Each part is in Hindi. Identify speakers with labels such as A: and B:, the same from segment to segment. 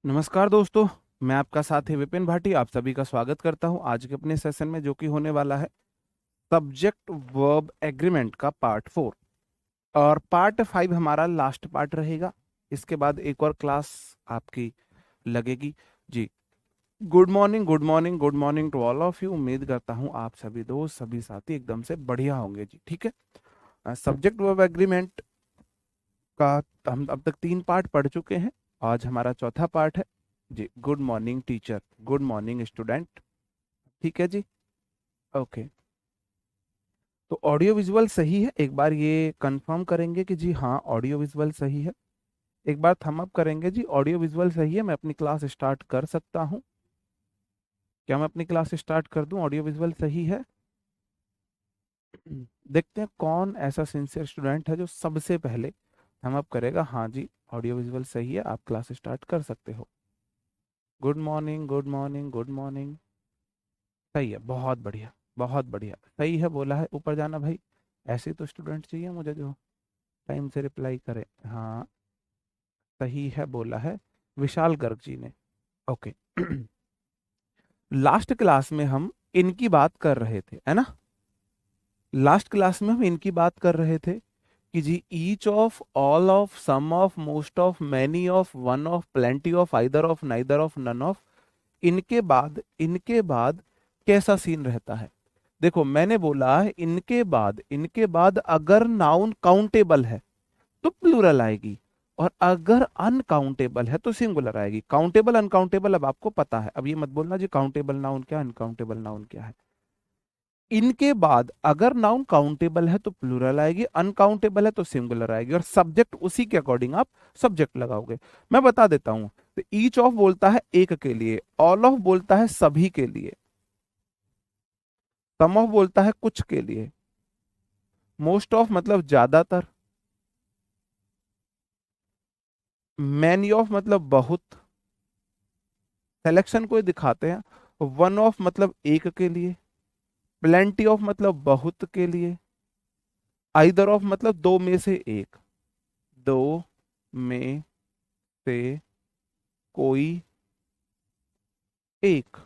A: नमस्कार दोस्तों। मैं आपका साथी विपिन भाटी आप सभी का स्वागत करता हूं आज के अपने सेशन में, जो कि होने वाला है सब्जेक्ट वर्ब एग्रीमेंट का पार्ट 4 और पार्ट 5 हमारा लास्ट पार्ट रहेगा। इसके बाद एक और क्लास आपकी लगेगी जी। Good morning, good morning, good morning to all of you. उम्मीद करता हूं आप सभी दोस्त सभी साथी एकदम से बढ़िया होंगे जी। ठीक है, सब्जेक्ट वर्ब एग्रीमेंट का हम अब तक 3 पार्ट पढ़ चुके हैं। आज हमारा चौथा पार्ट है जी। Good morning teacher, good morning student. ठीक है जी। ओके, तो ऑडियो विजुअल सही है, एक बार ये कंफर्म करेंगे कि जी हाँ ऑडियो विजुअल सही है। एक बार थम अप करेंगे जी, ऑडियो विजुअल सही है। मैं अपनी क्लास स्टार्ट कर सकता हूँ? क्या मैं अपनी क्लास स्टार्ट कर दूं? ऑडियो विजुअल सही है। देखते हैं कौन ऐसा सिंसियर स्टूडेंट है जो सबसे पहले थम अप करेगा। हाँ जी, ऑडियो विजुअल सही है, आप क्लास स्टार्ट कर सकते हो। Good morning, good morning, good morning. सही है, बहुत बढ़िया, बहुत बढ़िया, सही है बोला है। ऊपर जाना भाई, ऐसे तो स्टूडेंट चाहिए मुझे जो टाइम से रिप्लाई करे। हाँ, सही है बोला है विशाल गर्ग जी ने। ओके। लास्ट क्लास में हम इनकी बात कर रहे थे, है ना? लास्ट क्लास में हम इनकी बात कर रहे थे कि जी each of, all of, some of, most of, many of, one of, plenty of, either of, neither of, none of. इनके बाद कैसा सीन रहता है? देखो मैंने बोला है इनके बाद अगर नाउन काउंटेबल है तो प्लूरल आएगी, और अगर अनकाउंटेबल है तो सिंगुलर आएगी। काउंटेबल अनकाउंटेबल अब आपको पता है, अब ये मत बोलना जी काउंटेबल नाउन क्या अनकाउंटेबल नाउन क्या है। इनके बाद अगर नाउन काउंटेबल है तो प्लूरल आएगी, अनकाउंटेबल है तो सिंगुलर आएगी, और सब्जेक्ट उसी के अकॉर्डिंग आप सब्जेक्ट लगाओगे। मैं बता देता हूं, तो ईच ऑफ बोलता है एक के लिए, ऑल ऑफ बोलता है सभी के लिए, सम ऑफ बोलता है कुछ के लिए, मोस्ट ऑफ मतलब ज्यादातर, मैनी ऑफ मतलब बहुत, सिलेक्शन को दिखाते हैं, वन ऑफ मतलब एक के लिए, प्लेंटी ऑफ मतलब बहुत के लिए, आइदर ऑफ मतलब दो में से एक, दो में से कोई एक,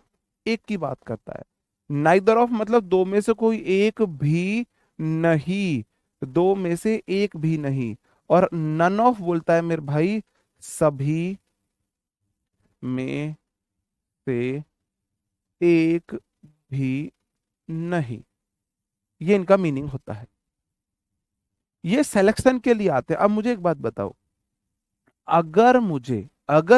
A: एक की बात करता है। नाइदर ऑफ मतलब दो में से कोई एक भी नहीं, दो में से एक भी नहीं। और नन ऑफ बोलता है मेरे भाई सभी में से एक भी नहीं। ये इनका मीनिंग होता है। ये सिलेक्शन के लिए आते हैं। अब मुझे एक बात बताओ, अगर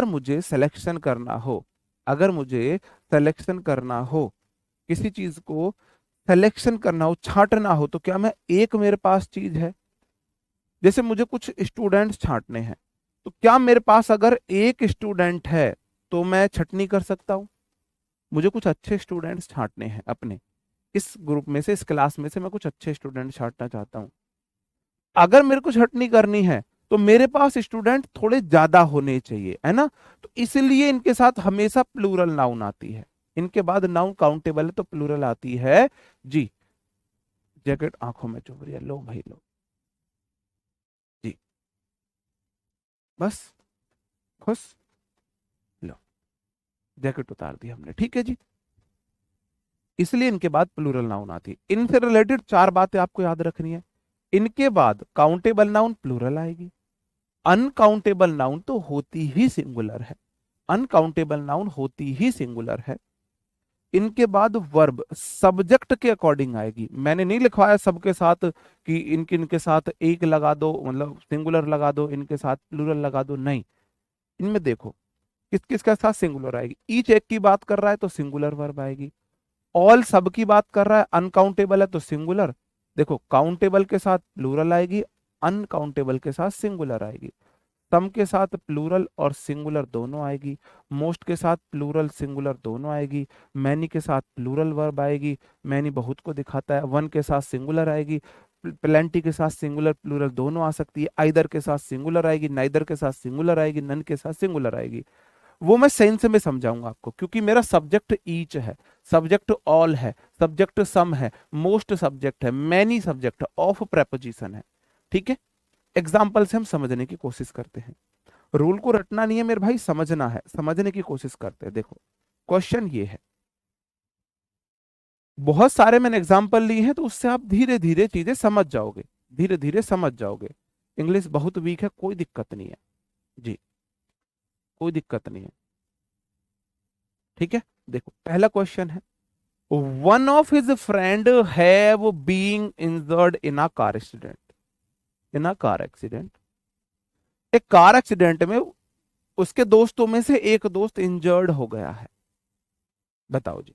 A: मुझे सिलेक्शन करना हो, अगर मुझे सिलेक्शन करना हो, किसी चीज को सिलेक्शन करना हो, छांटना हो, तो क्या मैं एक मेरे पास चीज है? जैसे मुझे कुछ स्टूडेंट्स छांटने हैं, तो क्या मेरे पास अगर एक स्टूडेंट है तो मैं छटनी कर सकता हूं? मुझे कुछ अच्छे स्टूडेंट्स छांटने हैं अपने इस ग्रुप में से, इस क्लास में से मैं कुछ अच्छे स्टूडेंट छांटना चाहता हूं। अगर मेरे को छटनी करनी है तो मेरे पास स्टूडेंट थोड़े ज्यादा होने चाहिए, है ना? तो इसलिए इनके साथ हमेशा प्लूरल नाउन आती है। इनके बाद नाउन काउंटेबल है तो प्लूरल आती है जी। जैकेट आंखों में चुभ रही है, लो भाई लो जी, बस खुश, लो जैकेट उतार दी हमने, ठीक है जी। इसलिए इनके बाद प्लूरल नाउन आती है। इनसे रिलेटेड 4 बातें आपको याद रखनी है। इनके बाद काउंटेबल नाउन प्लूरल आएगी, अनकाउंटेबल नाउन तो होती ही सिंगुलर है, अनकाउंटेबल नाउन होती ही सिंगुलर है। इनके बाद वर्ब सब्जेक्ट के अकॉर्डिंग आएगी। मैंने नहीं लिखवाया सबके साथ कि इनके इनके साथ एक लगा दो, मतलब सिंगुलर लगा दो, इनके साथ प्लूरल लगा दो, नहीं। इनमें देखो किस किस के साथ सिंगुलर आएगी। ईच एक की बात कर रहा है तो सिंगुलर वर्ब आएगी, ऑल सब की बात कर रहा है, अनकाउंटेबल है तो सिंगुलर। देखो काउंटेबल के साथ प्लूरल आएगी, अनकाउंटेबल के साथ सिंगुलर आएगी, सम के साथ प्लूरल और सिंगुलर दोनों आएगी, मोस्ट के साथ प्लूरल सिंगुलर दोनों आएगी, मैनी के साथ प्लूरल वर्ब आएगी, मैनी बहुत को दिखाता है, वन के साथ सिंगुलर आएगी, प्लेंटी के साथ सिंगुलर प्लूरल दोनों आ सकती है, आइदर के साथ सिंगुलर आएगी, नाइदर के साथ सिंगुलर आएगी, नन के साथ सिंगुलर आएगी। वो मैं सेंस में समझाऊंगा आपको, क्योंकि मेरा सब्जेक्ट ईच है, सब्जेक्ट ऑल है, सब्जेक्ट सम है, मोस्ट सब्जेक्ट है, मैनी सब्जेक्ट है, ऑफ प्रेपोजिशन है। ठीक है, एग्जाम्पल से हम समझने की कोशिश करते हैं। रूल को रटना नहीं है मेरे भाई, समझना है, समझने की कोशिश करते हैं। देखो क्वेश्चन ये है, बहुत सारे मैंने एग्जांपल लिए हैं, तो उससे आप धीरे धीरे चीजें समझ जाओगे, धीरे धीरे समझ जाओगे। इंग्लिश बहुत वीक है, कोई दिक्कत नहीं है जी, कोई दिक्कत नहीं है। ठीक है, देखो पहला क्वेश्चन है, one of his friend have being injured in a car accident, in a car accident. एक कार एक्सीडेंट में उसके दोस्तों में से एक दोस्त इंजर्ड हो गया है। बताओ जी,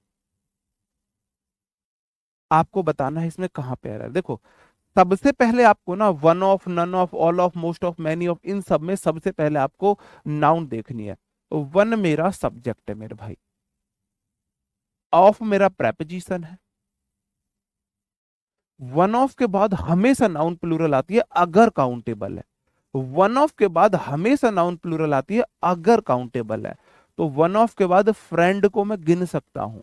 A: आपको बताना है इसमें कहां पे एरर। देखो सबसे पहले आपको ना one of, none of, all of, most of, many of, इन सब में सबसे पहले आपको नाउन देखनी है। वन मेरा सब्जेक्ट है मेरे भाई, ऑफ मेरा प्रेपोजिशन है। वन ऑफ के बाद हमेशा नाउन प्लूरल आती है अगर काउंटेबल है। वन ऑफ के बाद हमेशा नाउन प्लूरल आती है अगर काउंटेबल है। तो वन ऑफ के बाद फ्रेंड को मैं गिन सकता हूं,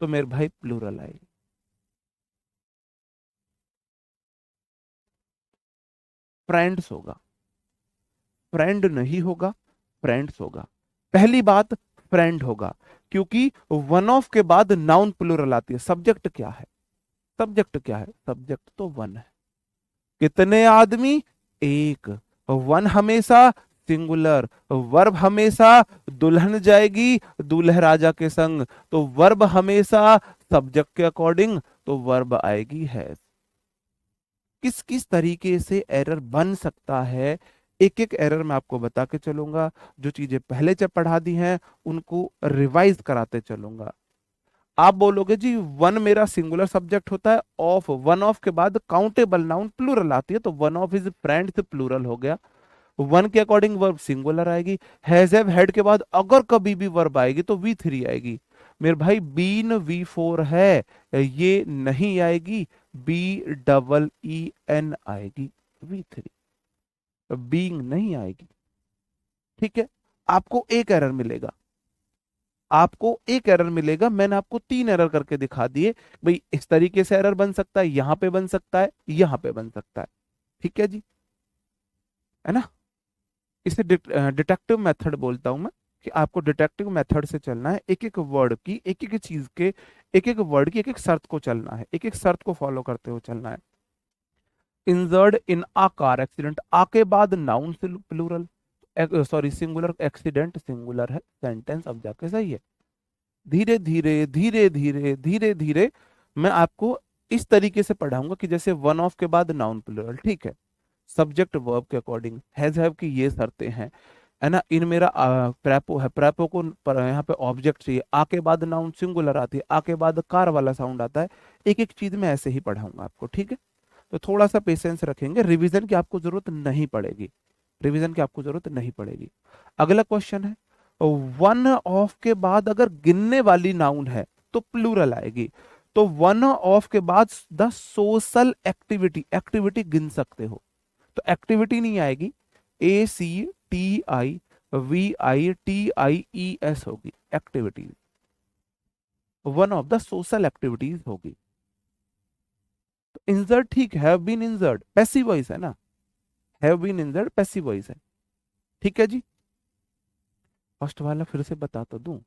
A: तो मेरे भाई प्लूरल आएगी। फ्रेंड्स होगा, फ्रेंड नहीं होगा, फ्रेंड्स होगा। पहली बात फ्रेंड होगा, क्योंकि वन ऑफ के बाद नाउन प्लूरल आती है। सब्जेक्ट क्या है, सब्जेक्ट क्या है, सब्जेक्ट तो वन है। कितने आदमी, एक। वन हमेशा सिंगुलर, वर्ब हमेशा दुल्हन जाएगी दूल्हे राजा के संग, तो वर्ब हमेशा सब्जेक्ट के अकॉर्डिंग, तो वर्ब आएगी है। किस किस तरीके से एरर बन सकता है, एक एक एरर मैं आपको बता के चलूंगा। जो चीजें पहले जब पढ़ा दी हैं उनको रिवाइज कराते चलूंगा। आप बोलोगे जी वन मेरा सिंगुलर सब्जेक्ट होता है, ऑफ, वन ऑफ के बाद काउंटेबल नाउन प्लूरल आती है, तो वन ऑफ इज फ्रेंड से प्लूरल हो गया। वन के अकॉर्डिंग वर्ब सिंगुलर आएगी। हैज हैव हैड के बाद अगर कभी भी वर्ब आएगी तो वी थ्री आएगी। मेरे भाई बीन वी फोर है, ये नहीं आएगी, बी डबल ई एन आएगी, वी थ्री, बीइंग नहीं आएगी। ठीक है, आपको एक एरर मिलेगा, आपको एक एरर मिलेगा। मैंने आपको तीन एरर करके दिखा दिए भाई, इस तरीके से एरर बन सकता है, यहां पे बन सकता है, यहां पे बन सकता है। ठीक है जी, है ना। इसे डिटेक्टिव मेथड बोलता हूं मैं, कि आपको डिटेक्टिव मेथड से चलना है, एक एक वर्ड की, एक एक चीज के, एक एक वर्ड की एक एक शर्त को चलना है, एक एक शर्त को फॉलो करते हुए चलना है। Injured in a car accident, a के बाद नाउन से plural, sorry singular, accident singular है, सेंटेंस अब जाके सही है। धीरे धीरे धीरे धीरे धीरे धीरे मैं आपको इस तरीके से पढ़ाऊंगा कि जैसे वन ऑफ के बाद नाउन प्लूरल, ठीक है, सब्जेक्ट वर्ब के अकॉर्डिंग, हैज हैव की ये शर्तें हैं, है ना। इन मेरा प्रेपो है, प्रेपो को यहाँ पे ऑब्जेक्ट चाहिए, आ के बाद नाउन सिंगुलर आती है, आ के बाद कार वाला साउंड आता है। एक एक चीज में ऐसे ही पढ़ाऊंगा आपको, ठीक है। तो थोड़ा सा पेशेंस रखेंगे, रिवीजन की आपको जरूरत नहीं पड़ेगी, रिवीजन की आपको जरूरत नहीं पड़ेगी। अगला क्वेश्चन है, वन ऑफ के बाद अगर गिनने वाली नाउन है तो प्लूरल आएगी। तो वन ऑफ के बाद द सोशल एक्टिविटी, एक्टिविटी गिन सकते हो, तो एक्टिविटी नहीं आएगी, A C T I V I T I E S होगी, activities, one of the social activities होगी। तो इंजर्ड, ठीक, have been injured passive voice है ना, have been injured passive voice है। ठीक है जी, फर्स्ट वाला फिर से बता तो दूं,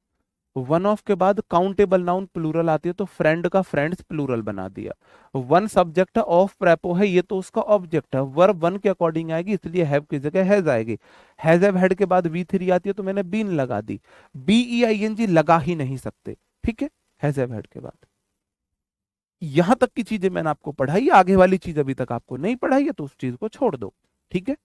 A: वन ऑफ के बाद काउंटेबल नाउन प्लूरल आती है, तो फ्रेंड का फ्रेंड्स प्लूरल बना दिया। वन सब्जेक्ट है, ऑफ प्रेपो है, ये तो उसका ऑब्जेक्ट है, वर्ब वन के अकॉर्डिंग आएगी, इसलिए हैव की जगह हैज आएगी। हैज हैव हेड के बाद वी थ्री आती है, तो मैंने बीन लगा दी, B E I N G लगा ही नहीं सकते, ठीक है, हैज हैव हेड के बाद। यहां तक की चीजें मैंने आपको पढ़ाई, आगे वाली चीज अभी तक आपको नहीं पढ़ाई है, तो उस चीज को छोड़ दो, ठीक है।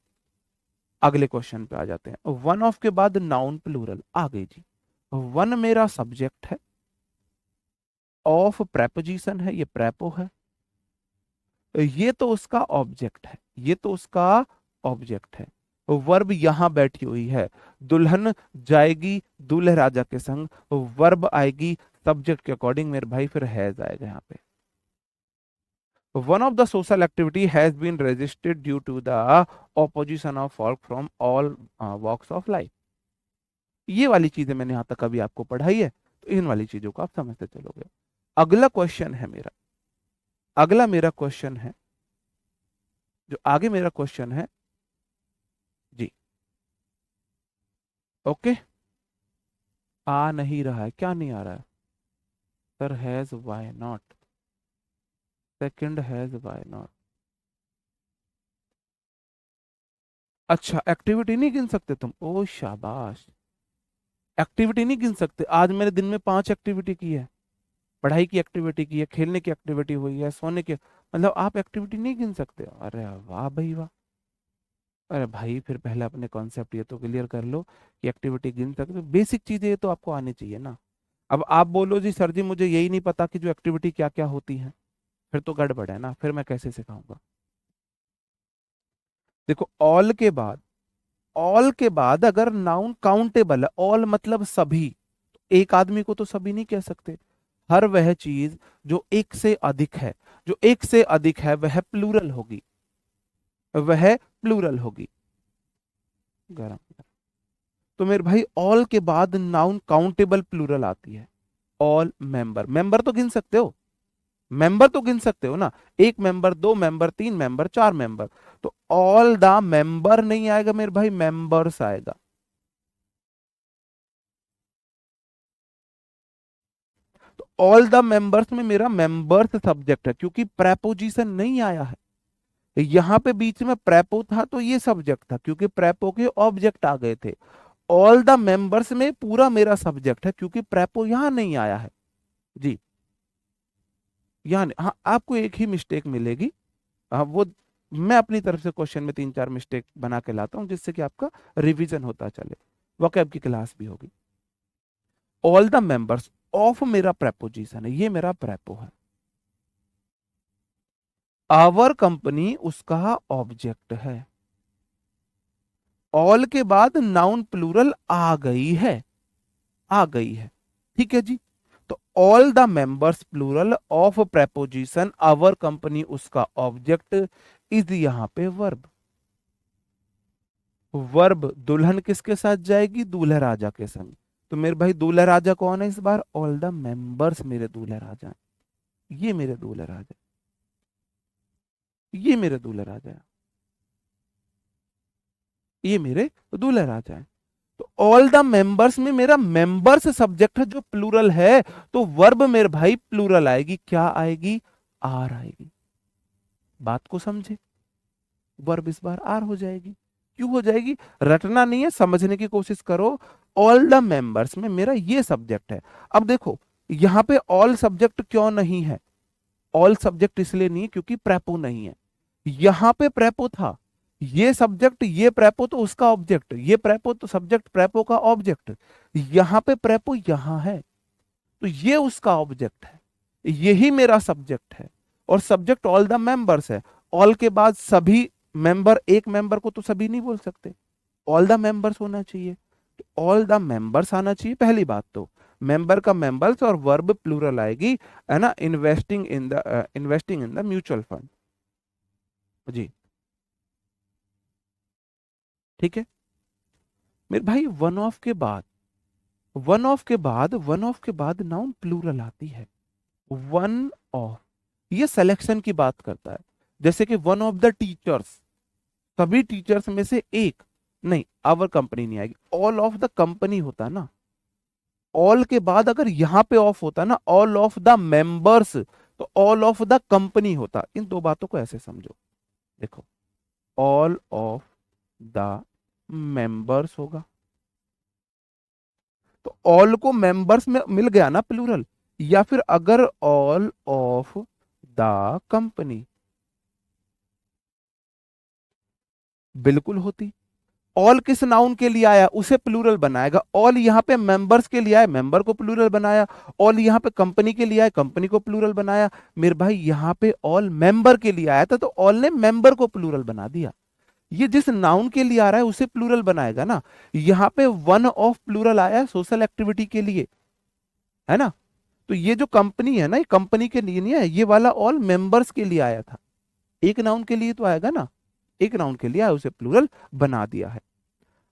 A: अगले क्वेश्चन पे आ जाते हैं, वन ऑफ के बाद नाउन प्लूरल आ गई जी। वन मेरा सब्जेक्ट है, ऑफ प्रेपोजिशन है, ये प्रेपो है, ये तो उसका ऑब्जेक्ट है, ये तो उसका ऑब्जेक्ट है। वर्ब यहां बैठी हुई है, दुल्हन जाएगी दूल्हे राजा के संग, वर्ब आएगी सब्जेक्ट के अकॉर्डिंग, मेरे भाई फिर हैज आएगा यहाँ पे। One of the social activity has been registered due to the opposition of work from all walks of life. ये वाली चीजें मैंने यहां तक अभी आपको पढ़ाई है, तो इन वाली चीजों को आप समझते चलोगे। अगला क्वेश्चन है मेरा, अगला मेरा क्वेश्चन है, जो आगे मेरा क्वेश्चन है जी, ओके, आ नहीं रहा है, क्या नहीं आ रहा है sir? Has, why not? Second has, why not? अच्छा, एक्टिविटी नहीं गिन सकते तुम? ओ शाबाश, एक्टिविटी नहीं गिन सकते? आज मैंने दिन में 5 एक्टिविटी की है, पढ़ाई की एक्टिविटी की है, खेलने की एक्टिविटी हुई है, सोने की, मतलब आप एक्टिविटी नहीं गिन सकते? अरे वाह भाई वाह। अरे भाई फिर पहले अपने कॉन्सेप्ट ये तो क्लियर कर लो कि एक्टिविटी गिन सकते हो, बेसिक चीजें ये तो आपको आनी चाहिए ना। अब आप बोलो जी सर जी मुझे यही नहीं पता कि जो एक्टिविटी क्या क्या होती है, फिर तो गड़बड़ है ना, फिर मैं कैसे सिखाऊंगा? देखो, ऑल के बाद, ऑल के बाद अगर नाउन काउंटेबल है, ऑल मतलब सभी, एक आदमी को तो सभी नहीं कह सकते। हर वह चीज जो एक से अधिक है, जो एक से अधिक है वह प्लूरल होगी, वह प्लूरल होगी। गरम। तो मेरे भाई ऑल के बाद नाउन काउंटेबल प्लूरल आती है। ऑल मेंबर, मेंबर तो गिन सकते हो, मेंबर तो गिन सकते हो ना, एक मेंबर, दो मेंबर, तीन मेंबर, चार मेंबर। तो ऑल द मेंबर नहीं आएगा मेरे भाई, मेंबर्स आएगा। तो ऑल द मेंबर्स में मेरा मेंबर्स सब्जेक्ट है, क्योंकि प्रेपोजिशन नहीं आया है। यहां पे बीच में प्रेपो था तो ये सब्जेक्ट था, क्योंकि प्रेपो के ऑब्जेक्ट आ गए थे। ऑल द मेंबर्स में पूरा मेरा सब्जेक्ट है, क्योंकि प्रेपो यहां नहीं आया है। जी, यहाँ हाँ, आपको एक ही मिस्टेक मिलेगी। हाँ, वो मैं अपनी तरफ से क्वेश्चन में 3 4 मिस्टेक बना के लाता हूँ, जिससे कि आपका रिवीजन होता चले, वोकैब की क्लास भी होगी। ऑल द मेंबर्स ऑफ मेरा प्रेपोजिशन है, ये मेरा प्रेपो है। आवर कंपनी उसका ऑब्जेक्ट है। ऑल के बाद नाउन प्लूरल आ गई है, आ गई है, ठीक है जी। तो all the members plural of preposition our company उसका ऑब्जेक्ट इज यहां पे वर्ब। वर्ब दुल्हन किसके साथ जाएगी? दूल्हा राजा के संग। तो मेरे भाई दूल्हा राजा कौन है इस बार? ऑल द मेंबर्स मेरे दूल्हा राजा हैं। ये मेरे दूल्हा राजा, ये मेरे दूल्हा राजा है, ये मेरे दूल्हा राजा है। तो ऑल द मेंबर्स में मेरा मेंबर्स सब्जेक्ट है जो प्लूरल है, तो वर्ब मेरे भाई प्लूरल आएगी, क्या आएगी? आर आएगी। बात को समझे, वर्ब इस बार आर हो जाएगी। क्यों हो जाएगी? रटना नहीं है, समझने की कोशिश करो। ऑल द मेंबर्स में मेरा ये सब्जेक्ट है। अब देखो, यहां पे ऑल सब्जेक्ट क्यों नहीं है? ऑल सब्जेक्ट इसलिए नहीं है क्योंकि प्रेपो नहीं है। यहां पे प्रेपो था, ये सब्जेक्ट, ये प्रेपो तो उसका ऑब्जेक्ट, ये प्रेपो तो सब्जेक्ट प्रेपो का ऑब्जेक्ट। यहां पे प्रेपो यहां है, तो ये उसका ऑब्जेक्ट है, यही मेरा सब्जेक्ट है। और सब्जेक्ट ऑल द मेंबर्स है। ऑल के बाद सभी मेंबर, एक मेंबर को तो सभी नहीं बोल सकते, ऑल द मेंबर्स होना चाहिए। ऑल द मेंबर्स आना चाहिए, पहली बात तो। मेंबर का मेंबर्स और वर्ब प्लूरल आएगी, है ना? Investing in the mutual fund. जी, ठीक है मेरे भाई। वन ऑफ के बाद नाउन प्लूरल आती है। वन ऑफ, ये सिलेक्शन की बात करता है। जैसे कि वन ऑफ द टीचर्स, सभी टीचर्स में से एक। नहीं, आवर कंपनी नहीं आएगी, ऑल ऑफ द कंपनी होता ना। ऑल के बाद अगर यहां पे ऑफ होता ना, ऑल ऑफ द मेंबर्स, तो ऑल ऑफ द कंपनी होता। इन दो बातों को ऐसे समझो। देखो, ऑल ऑफ द मेंबर्स होगा, तो ऑल को मेंबर्स में मिल गया ना प्लूरल। या फिर अगर ऑल ऑफ द कंपनी, बिल्कुल होती। ऑल किस नाउन के लिए आया? उसे प्लूरल बनाएगा। ऑल यहां पे मेंबर्स के लिए आया, मेंबर को प्लूरल बनाया। ऑल यहां पे कंपनी के लिए आया, कंपनी को प्लूरल बनाया। मेरे भाई यहां पे ऑल मेंबर के लिए आया था, तो ऑल ने मेंबर को प्लूरल बना दिया। ये जिस नाउन के लिए आ रहा है उसे प्लूरल बनाएगा ना। यहां पे वन ऑफ प्लूरल आया है सोशल एक्टिविटी के लिए, है ना? तो ये जो कंपनी है ना, ये कंपनी के लिए नहीं है, ये वाला ऑल मेंबर्स के लिए आया था। एक नाउन के लिए तो आएगा ना, एक नाउन के लिए आया, उसे प्लूरल बना दिया है।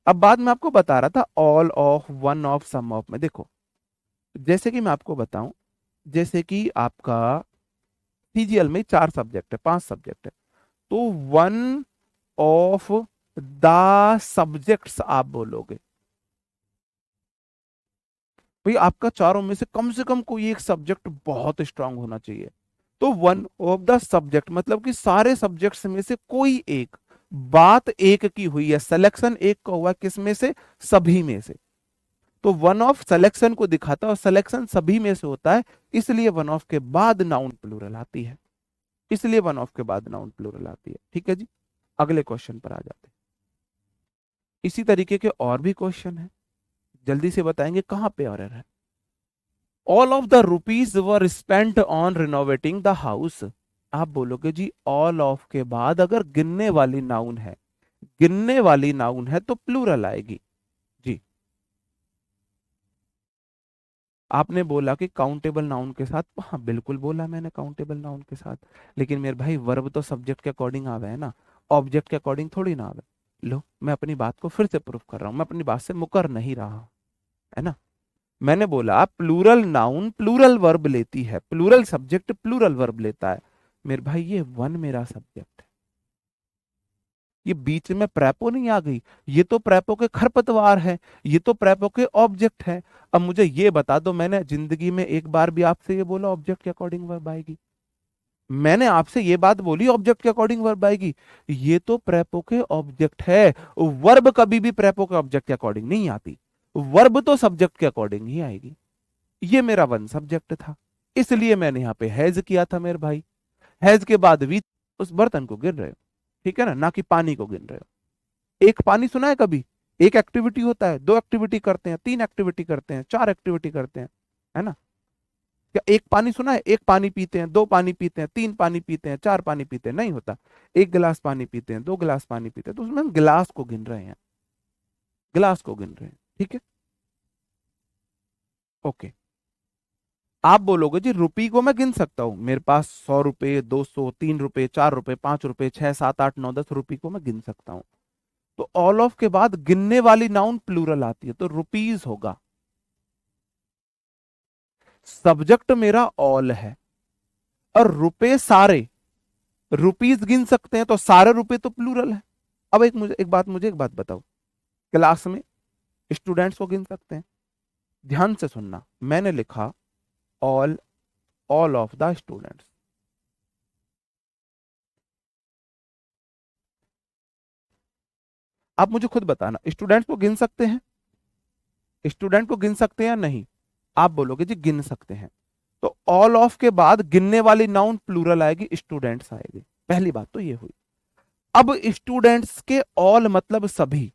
A: अब बाद में आपको बता रहा था all of, one of, some of में। देखो, जैसे कि मैं आपको बताऊं, जैसे कि आपका सीजीएल में 4 सब्जेक्ट है, 5 सब्जेक्ट है, तो वन ऑफ द सब्जेक्ट्स आप बोलोगे। भाई आपका चारों में से कम कोई एक सब्जेक्ट बहुत स्ट्रांग होना चाहिए। तो वन ऑफ द सब्जेक्ट मतलब कि सारे सब्जेक्ट्स में से कोई एक, बात एक की हुई है, सिलेक्शन एक का हुआ, किस में से, सभी में से। तो वन ऑफ सिलेक्शन को दिखाता है और सिलेक्शन सभी में से होता है, इसलिए वन ऑफ के बाद नाउन प्लूरल आती है। इसलिए वन ऑफ के बाद नाउन प्लूरल आती है। ठीक है जी, अगले क्वेश्चन पर आ जाते हैं। इसी तरीके के और भी क्वेश्चन है, जल्दी से बताएंगे कहां पे एरर है। All of the rupees were spent on renovating the house. आप बोलोगे जी ऑल ऑफ के बाद अगर गिनने वाली नाउन है, गिनने वाली नाउन है तो प्लूरल आएगी जी। आपने बोला कि काउंटेबल नाउन के साथ, हाँ बिल्कुल बोला मैंने काउंटेबल नाउन के साथ, लेकिन मेरे भाई वर्ब तो सब्जेक्ट के अकॉर्डिंग आवे है ना, ऑब्जेक्ट के अकॉर्डिंग थोड़ी ना आवे। लो मैं अपनी बात को फिर से प्रूफ कर रहा हूं, मैं अपनी बात से मुकर नहीं रहा हूं, है ना। मैंने बोला प्लूरल नाउन प्लूरल वर्ब लेती है, प्लूरल सब्जेक्ट प्लूरल वर्ब लेता है। मेरे भाई ये वन मेरा सब्जेक्ट है, ये बीच में प्रेपो नहीं आ गई, ये तो प्रेपो के खरपतवार है, ये तो प्रेपो के ऑब्जेक्ट है। अब मुझे ये बता दो, मैंने जिंदगी में एक बार भी आपसे ये बोला ऑब्जेक्ट के अकॉर्डिंग वर्ब आएगी? मैंने आपसे ये बात बोली ऑब्जेक्ट के अकॉर्डिंग वर्ब आएगी? ये तो प्रेपो के ऑब्जेक्ट है, वर्ब कभी भी प्रेपो के ऑब्जेक्ट के अकॉर्डिंग नहीं आती, वर्ब तो सब्जेक्ट के अकॉर्डिंग ही आएगी। ये मेरा वन सब्जेक्ट था, इसलिए मैंने यहाँ पे हैज किया था मेरे भाई। हैज के बाद वी, उस बर्तन को गिन रहे हो, ठीक है ना, ना कि पानी को गिन रहे हो। एक पानी सुना है कभी? एक एक्टिविटी होता है, दो एक्टिविटी करते हैं, तीन एक्टिविटी करते हैं, चार एक्टिविटी करते हैं, है ना। क्या एक पानी सुना है? एक पानी पीते हैं, दो पानी पीते हैं, तीन पानी पीते हैं, चार पानी पीते हैं, नहीं होता। एक गिलास पानी पीते हैं, दो गिलास पानी पीते हैं, तो उसमें हम गिलास को गिन रहे हैं, गिलास को गिन रहे हैं, ठीक है। ओके, आप बोलोगे जी रुपी को मैं गिन सकता हूं, मेरे पास 100 रुपए, 200, 3 रुपए, 4 रुपए, 5 रुपए, 6, 7, 8, 9, 10 रुपी को मैं गिन सकता हूं। तो ऑल ऑफ के बाद गिनने वाली नाउन प्लूरल आती है, तो रुपीज होगा। सब्जेक्ट मेरा ऑल है और रुपए सारे, रुपीज गिन सकते हैं तो सारे रुपए तो प्लूरल है। अब मुझे एक बात बताओ, क्लास में स्टूडेंट्स को गिन सकते हैं? ध्यान से सुनना, मैंने लिखा all, all of the students. आप मुझे खुद बताना, स्टूडेंट्स को गिन सकते हैं? स्टूडेंट को गिन सकते हैं या नहीं? आप बोलोगे जी गिन सकते हैं, तो ऑल ऑफ के बाद गिनने वाली नाउन प्लूरल आएगी, स्टूडेंट्स आएगी। पहली बात तो ये हुई। अब स्टूडेंट्स के ऑल मतलब सभी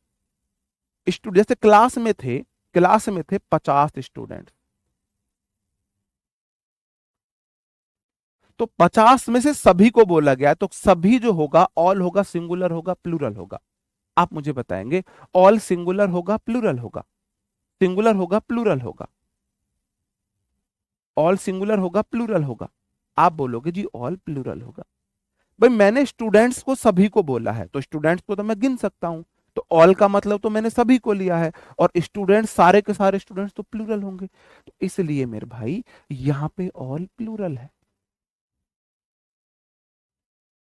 A: स्टूडेंट, जैसे क्लास में थे 50 स्टूडेंट, तो 50 में से सभी को बोला गया है, तो सभी जो होगा ऑल होगा, सिंगुलर होगा, प्लूरल होगा? आप मुझे बताएंगे ऑल सिंगुलर होगा प्लूरल होगा? सिंगुलर होगा प्लूरल होगा? ऑल सिंगुलर होगा प्लूरल होगा? आप बोलोगे जी ऑल प्लूरल होगा। भाई मैंने स्टूडेंट्स को सभी को बोला है, तो स्टूडेंट्स को तो मैं गिन सकता हूं, तो ऑल का मतलब तो मैंने सभी को लिया है, और स्टूडेंट्स सारे के सारे स्टूडेंट्स तो प्लूरल होंगे, तो इसलिए मेरे भाई यहां पे ऑल प्लूरल है,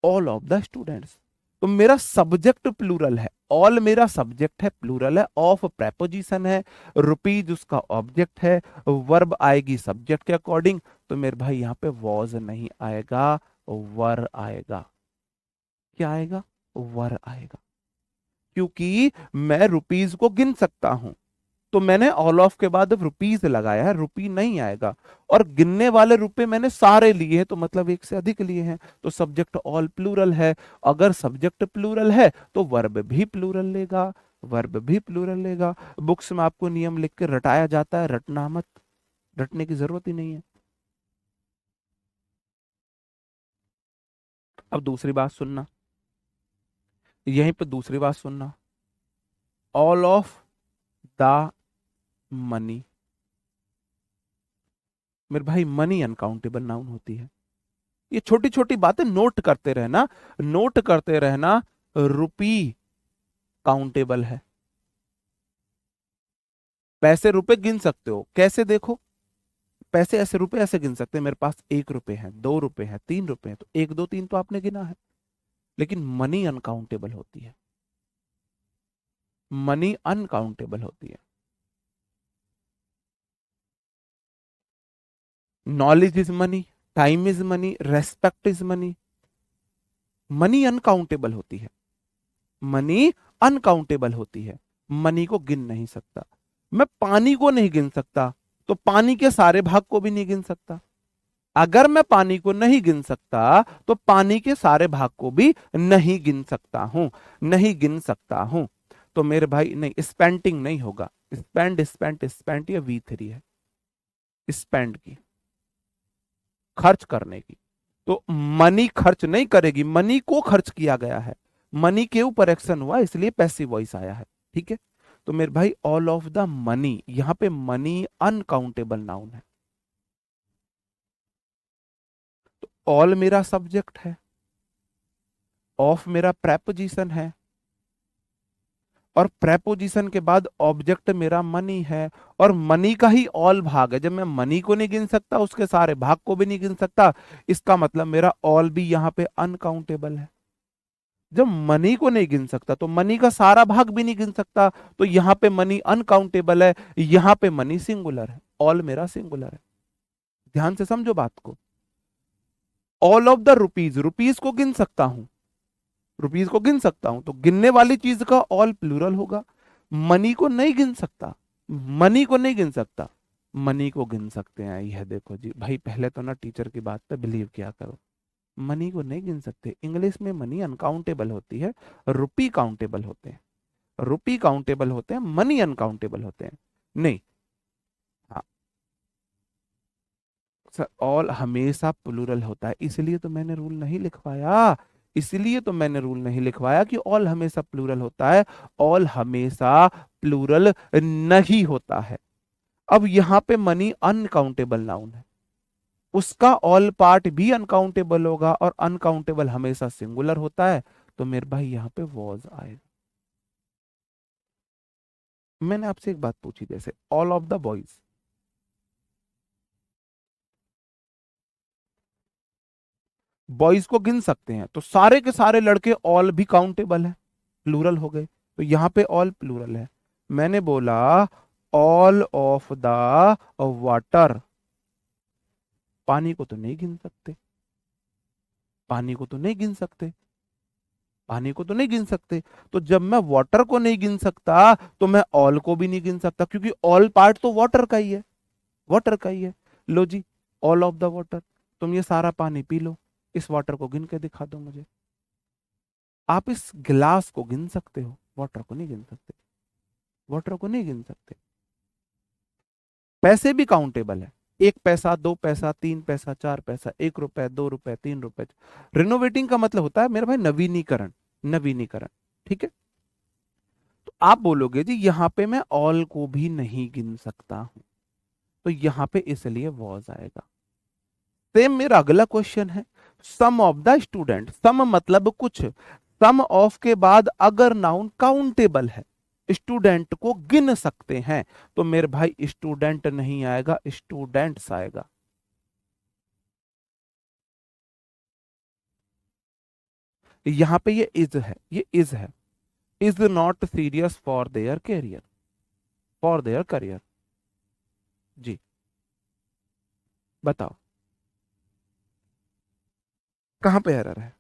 A: ऑल ऑफ द स्टूडेंट्स। तो मेरा सब्जेक्ट प्लूरल है, ऑल मेरा सब्जेक्ट है, प्लूरल है, ऑफ प्रेपोजिशन है, रुपीज उसका ऑब्जेक्ट है, वर्ब आएगी सब्जेक्ट के अकॉर्डिंग, तो मेरे भाई यहाँ पे वॉज नहीं आएगा, वर आएगा। क्या आएगा? वर आएगा, क्योंकि मैं रुपीज को गिन सकता हूं, तो मैंने ऑल ऑफ के बाद रुपीज लगाया है, रुपी नहीं आएगा। और गिनने वाले रुपए मैंने सारे लिए हैं, तो मतलब एक से अधिक लिए हैं, तो सब्जेक्ट ऑल प्लूरल है। अगर सब्जेक्ट प्लूरल है तो वर्ब भी प्लूरल लेगा, वर्ब भी प्लूरल लेगा। बुक्स में आपको नियम लिख के रटाया जाता है, रटना मत, रटने की जरूरत ही नहीं है। अब दूसरी बात सुनना, यहीं पे दूसरी बात सुनना, ऑल ऑफ द मनी। मेरे भाई मनी अनकाउंटेबल नाउन होती है, ये छोटी छोटी बातें नोट करते रहना, नोट करते रहना। रुपी काउंटेबल है, पैसे रुपए गिन सकते हो, कैसे देखो, पैसे ऐसे रुपए ऐसे गिन सकते हैं, मेरे पास 1 रुपए है, 2 रुपए है, 3 रुपए है, तो 1, 2, 3 तो आपने गिना है। लेकिन मनी अनकाउंटेबल होती है, मनी अनकाउंटेबल होती है। Knowledge is money, time is money, respect is money. Money uncountable होती है, मनी अनकाउंटेबल होती है, मनी को गिन नहीं सकता। मैं पानी को नहीं गिन सकता, तो पानी के सारे भाग को भी नहीं गिन सकता। अगर मैं पानी को नहीं गिन सकता तो पानी के सारे भाग को भी नहीं गिन सकता हूं, नहीं गिन सकता हूं। तो मेरे भाई नहीं, स्पेंटिंग नहीं होगा। स्पेंड स्पेंट स्पेंट ये V3 है, स्पेंड की, खर्च करने की। तो मनी खर्च नहीं करेगी, मनी को खर्च किया गया है, मनी के ऊपर एक्शन हुआ, इसलिए पैसिव वॉइस आया है। ठीक है, तो मेरे भाई ऑल ऑफ द मनी, यहां पे मनी अनकाउंटेबल नाउन है। तो ऑल मेरा सब्जेक्ट है, ऑफ मेरा प्रेपोजिशन है, और प्रेपोजिशन के बाद ऑब्जेक्ट मेरा मनी है, और मनी का ही ऑल भाग है। जब मैं मनी को नहीं गिन सकता, उसके सारे भाग को भी नहीं गिन सकता, इसका मतलब मेरा ऑल भी यहां पे अनकाउंटेबल है। जब मनी को नहीं गिन सकता तो मनी का सारा भाग भी नहीं गिन सकता, तो यहां पे मनी अनकाउंटेबल है, यहां पे मनी सिंगुलर है, ऑल मेरा सिंगुलर है। ध्यान से समझो बात को। All of the rupees, rupees को गिन सकता हूं, रुपीज को गिन सकता हूं, तो गिनने वाली चीज का ऑल प्लूरल होगा। मनी को नहीं गिन सकता, मनी को नहीं गिन सकता, मनी को गिन सकते हैं। यह देखो जी भाई, पहले तो ना टीचर की बात पे बिलीव किया करो। मनी को नहीं गिन सकते, इंग्लिश में मनी अनकाउंटेबल होती है, रुपी काउंटेबल होते हैं, रुपी काउंटेबल होते हैं, मनी अनकाउंटेबल होते हैं। नहीं, हाँ सर, ऑल हमेशा प्लूरल होता है, इसलिए तो मैंने रूल नहीं लिखवाया, इसलिए तो मैंने रूल नहीं लिखवाया कि ऑल हमेशा प्लूरल होता है। ऑल हमेशा प्लूरल नहीं होता है। अब यहां पे मनी अनकाउंटेबल नाउन है, उसका ऑल पार्ट भी अनकाउंटेबल होगा, और अनकाउंटेबल हमेशा सिंगुलर होता है, तो मेरे भाई यहां पे वॉज आएगा। मैंने आपसे एक बात पूछी, जैसे all of the boys, boys को गिन सकते हैं, तो सारे के सारे लड़के ऑल भी काउंटेबल है, प्लूरल हो गए, तो यहां पे ऑल प्लूरल है। मैंने बोला ऑल ऑफ द वाटर, पानी को तो नहीं गिन सकते, पानी को तो नहीं गिन सकते, पानी को तो नहीं गिन सकते। तो जब मैं वाटर को नहीं गिन सकता, तो मैं ऑल को भी नहीं गिन सकता, क्योंकि ऑल पार्ट तो वाटर का ही है, वाटर का ही है। लो जी, ऑल ऑफ द वाटर, तुम ये सारा पानी पी लो, इस वाटर को गिन के दिखा दो मुझे। आप इस गिलास को गिन सकते हो, वाटर को नहीं गिन सकते, वाटर को नहीं गिन सकते। पैसे भी काउंटेबल है, 1 पैसा, 2 पैसा, 3 पैसा, 4 पैसा, 1 रुपए, 2 रुपए, 3 रुपए। रिनोवेटिंग का मतलब होता है मेरे भाई नवीनीकरण, नवीनीकरण। ठीक है, तो आप बोलोगे जी यहां पे मैं ऑल को भी नहीं गिन सकता हूं, तो यहां पे इसलिए वॉज आएगा। सेम मेरा अगला क्वेश्चन है, सम ऑफ द स्टूडेंट, सम मतलब कुछ, सम ऑफ के बाद अगर नाउन काउंटेबल है, स्टूडेंट को गिन सकते हैं, तो मेरे भाई स्टूडेंट नहीं आएगा, स्टूडेंट्स आएगा। यहां पे ये इज है, ये इज है, is not serious for their career, for their career. जी बताओ, कहां पे एरर है?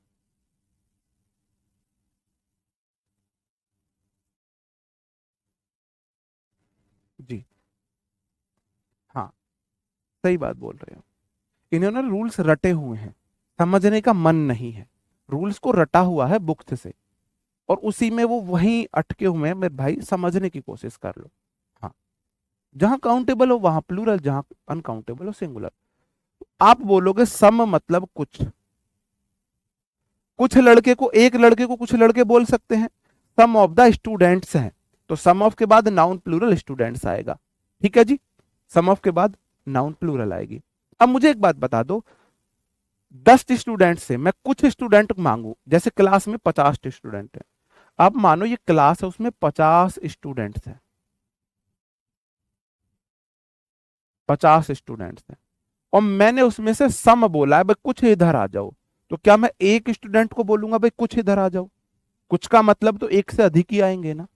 A: जी हाँ, सही बात बोल रहे हो। इन्होंने रूल्स रटे हुए हैं, समझने का मन नहीं है, रूल्स को रटा हुआ है बुक्स से, और उसी में वो वहीं अटके हुए हैं। मेरे भाई समझने की कोशिश कर लो। हाँ, जहां काउंटेबल हो वहां प्लूरल, जहां अनकाउंटेबल हो सिंगुलर। आप बोलोगे सम मतलब कुछ, कुछ लड़के को, एक लड़के को कुछ लड़के बोल सकते हैं, सम ऑफ द स्टूडेंट्स हैं, तो सम ऑफ के बाद नाउन प्लूरल स्टूडेंट्स आएगा। ठीक है जी, सम ऑफ के बाद नाउन प्लूरल आएगी। अब मुझे एक बात बता दो, 10 स्टूडेंट से मैं कुछ स्टूडेंट मांगू, जैसे क्लास में 50 स्टूडेंट है, अब मानो ये क्लास है, उसमें 50 स्टूडेंट्स हैं, 50 स्टूडेंट्स हैं, और मैंने उसमें से सम बोला है भाई कुछ इधर आ जाओ, तो क्या मैं एक स्टूडेंट को बोलूंगा भाई कुछ इधर आ जाओ? कुछ का मतलब तो एक से अधिक ही आएंगे ना।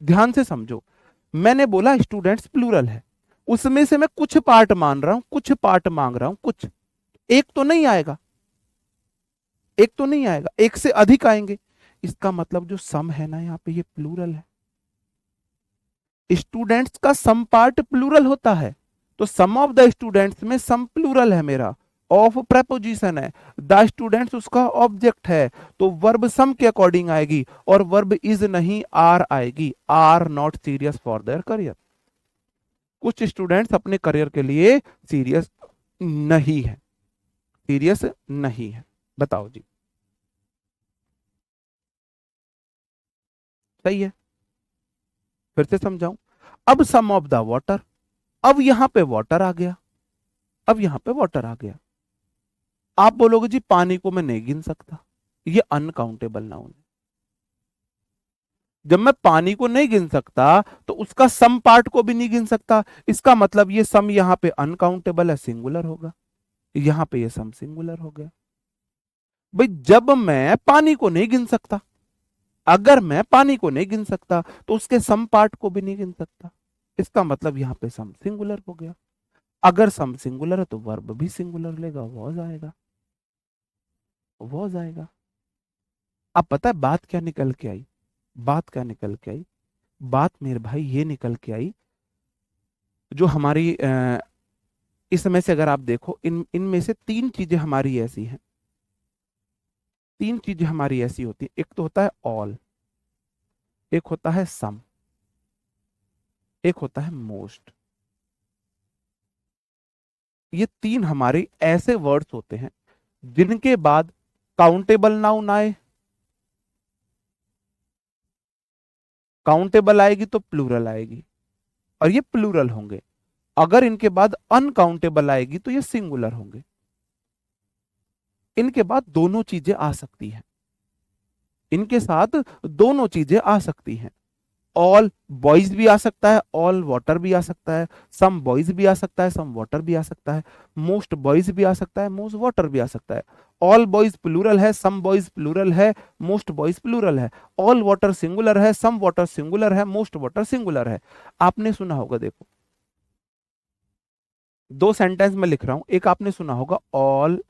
A: ध्यान से समझो, मैंने बोला स्टूडेंट्स प्लूरल है, उसमें से मैं कुछ पार्ट मान रहा हूं, कुछ पार्ट मांग रहा हूं, कुछ, एक तो नहीं आएगा, एक तो नहीं आएगा, एक से अधिक आएंगे। इसका मतलब जो सम है ना, यहाँ पे ये प्लूरल है। स्टूडेंट्स का सम पार्ट प्लूरल होता है, तो सम ऑफ द स्टूडेंट्स में सम प्लूरल है मेरा, ऑफ प्रेपोजिशन है, द स्टूडेंट्स उसका ऑब्जेक्ट है, तो वर्ब सम के अकॉर्डिंग आएगी, और वर्ब इज नहीं आर आएगी, are not serious for their career. कुछ स्टूडेंट्स अपने करियर के लिए सीरियस नहीं है, सीरियस नहीं है। बताओ जी, सही है? फिर से समझाऊं। अब सम ऑफ द वाटर, अब यहां पे वाटर आ गया, अब यहां पे वाटर आ गया। आप बोलोगे जी पानी को मैं नहीं गिन सकता, ये अनकाउंटेबल नाउन है। जब मैं पानी को नहीं गिन सकता तो उसका सम पार्ट को भी नहीं गिन सकता, इसका मतलब ये सम यहां पे अनकाउंटेबल है, सिंगुलर होगा, यहां पे ये सम सिंगुलर हो गया। भाई जब मैं पानी को नहीं गिन सकता, अगर मैं पानी को नहीं गिन सकता तो उसके सम पार्ट को भी नहीं गिन सकता, इसका मतलब यहां पे सम सिंगुलर हो गया। अगर सम सिंगुलर है तो वर्ब भी सिंगुलर लेगा, वॉज आएगा, वॉज आएगा। अब पता है बात क्या निकल के आई? बात क्या निकल के आई? बात मेरे भाई ये निकल के आई, जो हमारी इस समय से अगर आप देखो, इनमें से तीन चीजें हमारी ऐसी हैं, तीन चीजें हमारी ऐसी होती है। एक तो होता है ऑल, एक होता है सम, एक होता है मोस्ट। ये तीन हमारे ऐसे वर्ड्स होते हैं जिनके बाद काउंटेबल नाउन आए, काउंटेबल आएगी तो प्लूरल आएगी, और ये प्लूरल होंगे। अगर इनके बाद अनकाउंटेबल आएगी तो ये सिंगुलर होंगे। इनके बाद दोनों चीजें आ सकती हैं, इनके साथ दोनों चीजें आ सकती हैं। ऑल बॉयज भी आ सकता है, ऑल वाटर भी आ सकता है, सम बॉयज भी आ सकता है, सम वाटर भी आ सकता है, मोस्ट बॉयज भी आ सकता है, मोस्ट वाटर भी आ सकता है। ऑल बॉयज प्लूरल है, सम बॉयज प्लूरल है, मोस्ट बॉयज प्लूरल है। ऑल वाटर सिंगुलर है, सम वाटर सिंगुलर है, मोस्ट वाटर सिंगुलर है। आपने सुना होगा, देखो दो सेंटेंस में लिख रहा हूं, एक आपने सुना होगा ऑल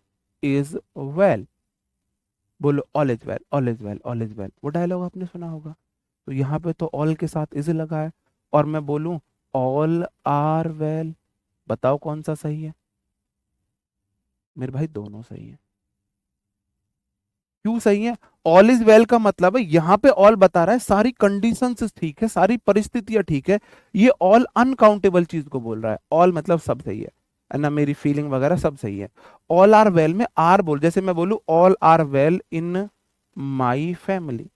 A: इज वेल, बोलो all is well, all is well, all is well, वो डायलॉग आपने सुना होगा। तो यहाँ पे तो ऑल के साथ इज लगा है, और मैं बोलूं ऑल आर वेल, बताओ कौन सा सही है? मेरे भाई दोनों सही है। क्यों सही है? ऑल इज वेल का मतलब है यहाँ पे ऑल बता रहा है सारी कंडीशंस ठीक है, सारी परिस्थितियां ठीक है। ये ऑल अनकाउंटेबल चीज को बोल रहा है, ऑल मतलब सब सही है ना, मेरी फीलिंग वगैरह सब सही है। ऑल आर वेल में आर बोल, जैसे मैं बोलूं all are well in my family,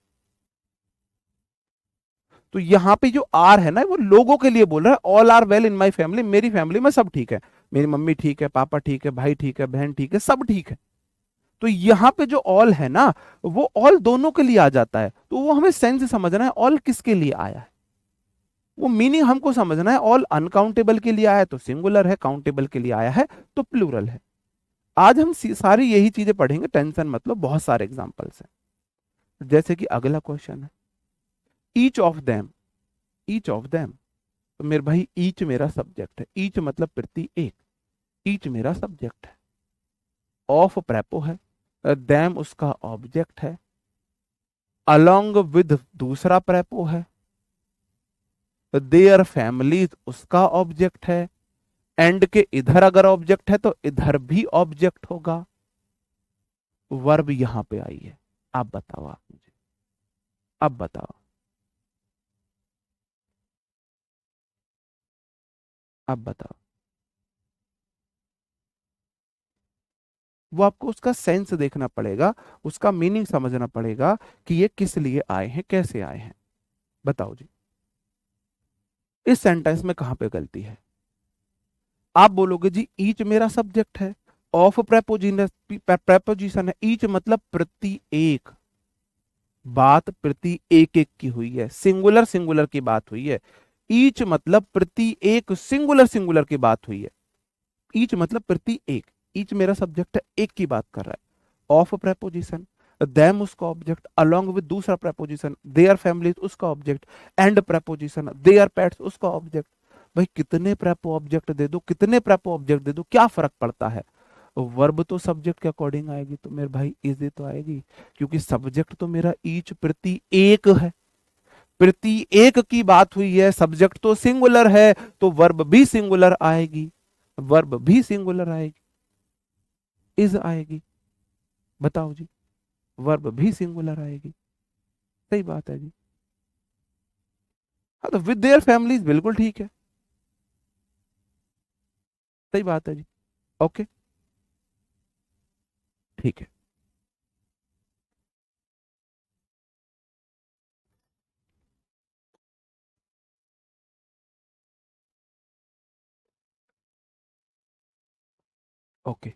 A: तो यहाँ पे जो आर है ना वो लोगों के लिए बोल रहा है, all are well in my family, मेरी फैमिली में सब ठीक है, मेरी मम्मी ठीक है, पापा ठीक है, भाई ठीक है, बहन ठीक है, सब ठीक है। तो यहाँ पे जो ऑल है ना, वो ऑल दोनों के लिए आ जाता है, तो वो हमें सेंस समझना है ऑल किसके लिए आया है, वो मीनिंग हमको समझना है। ऑल अनकाउंटेबल के लिए आया है तो सिंगुलर है, काउंटेबल के लिए आया है तो प्लूरल है। आज हम सारी यही चीजें पढ़ेंगे, टेंशन मतलब, बहुत सारे एग्जाम्पल्स हैं। जैसे कि अगला क्वेश्चन है each of them, each of them, तो मेरे भाई ईच मेरा सब्जेक्ट है, ईच मतलब प्रति एक, ईच मेरा सब्जेक्ट है, ऑफ प्रेपो है, देम उसका ऑब्जेक्ट है, अलोंग विद दूसरा प्रेपो है, देयर फैमिलीज उसका ऑब्जेक्ट है, एंड के इधर अगर ऑब्जेक्ट है तो इधर भी ऑब्जेक्ट होगा। वर्ब यहां पे आई है। आप बताओ, आप मुझे अब बताओ, अब बताओ। वो आपको उसका सेंस देखना पड़ेगा, उसका मीनिंग समझना पड़ेगा कि ये किस लिए आए हैं, कैसे आए हैं। बताओ जी, इस सेंटेंस में कहां पे गलती है? आप बोलोगे जी ईच मेरा सब्जेक्ट है, ऑफ प्रेपोजिशन है, ईच मतलब प्रति एक, बात प्रति एक एक की हुई है, सिंगुलर सिंगुलर की बात हुई है। ईच मतलब प्रति एक, सिंगुलर सिंगुलर की बात हुई है। ईच मतलब प्रति एक, ईच मेरा सब्जेक्ट है, एक की बात कर रहा है। ऑफ प्रेपोजिशन, देम उसका ऑब्जेक्ट, अलोंग विद दूसरा प्रेपोजिशन, देयर फैमिली उसका object, and preposition, their pets उसका ऑब्जेक्ट। भाई कितने प्रेपो ऑब्जेक्ट दे दो, कितने प्रेपो ऑब्जेक्ट दे दो, क्या फर्क पड़ता है? वर्ब तो सब्जेक्ट के अकॉर्डिंग आएगी, तो मेरे भाई इज तो आएगी, क्योंकि सब्जेक्ट तो मेरा ईच प्रति एक है, प्रति एक की बात हुई है, सब्जेक्ट तो सिंगुलर है, तो वर्ब भी सिंगुलर आएगी, वर्ब भी सिंगुलर आएगी, इज आएगी। बताओ जी, वर्ब भी सिंगुलर आएगी। सही बात है जी। हाँ, तो विद देयर फैमिलीज बिल्कुल ठीक है। सही बात है जी। ओके, ठीक है। ओके,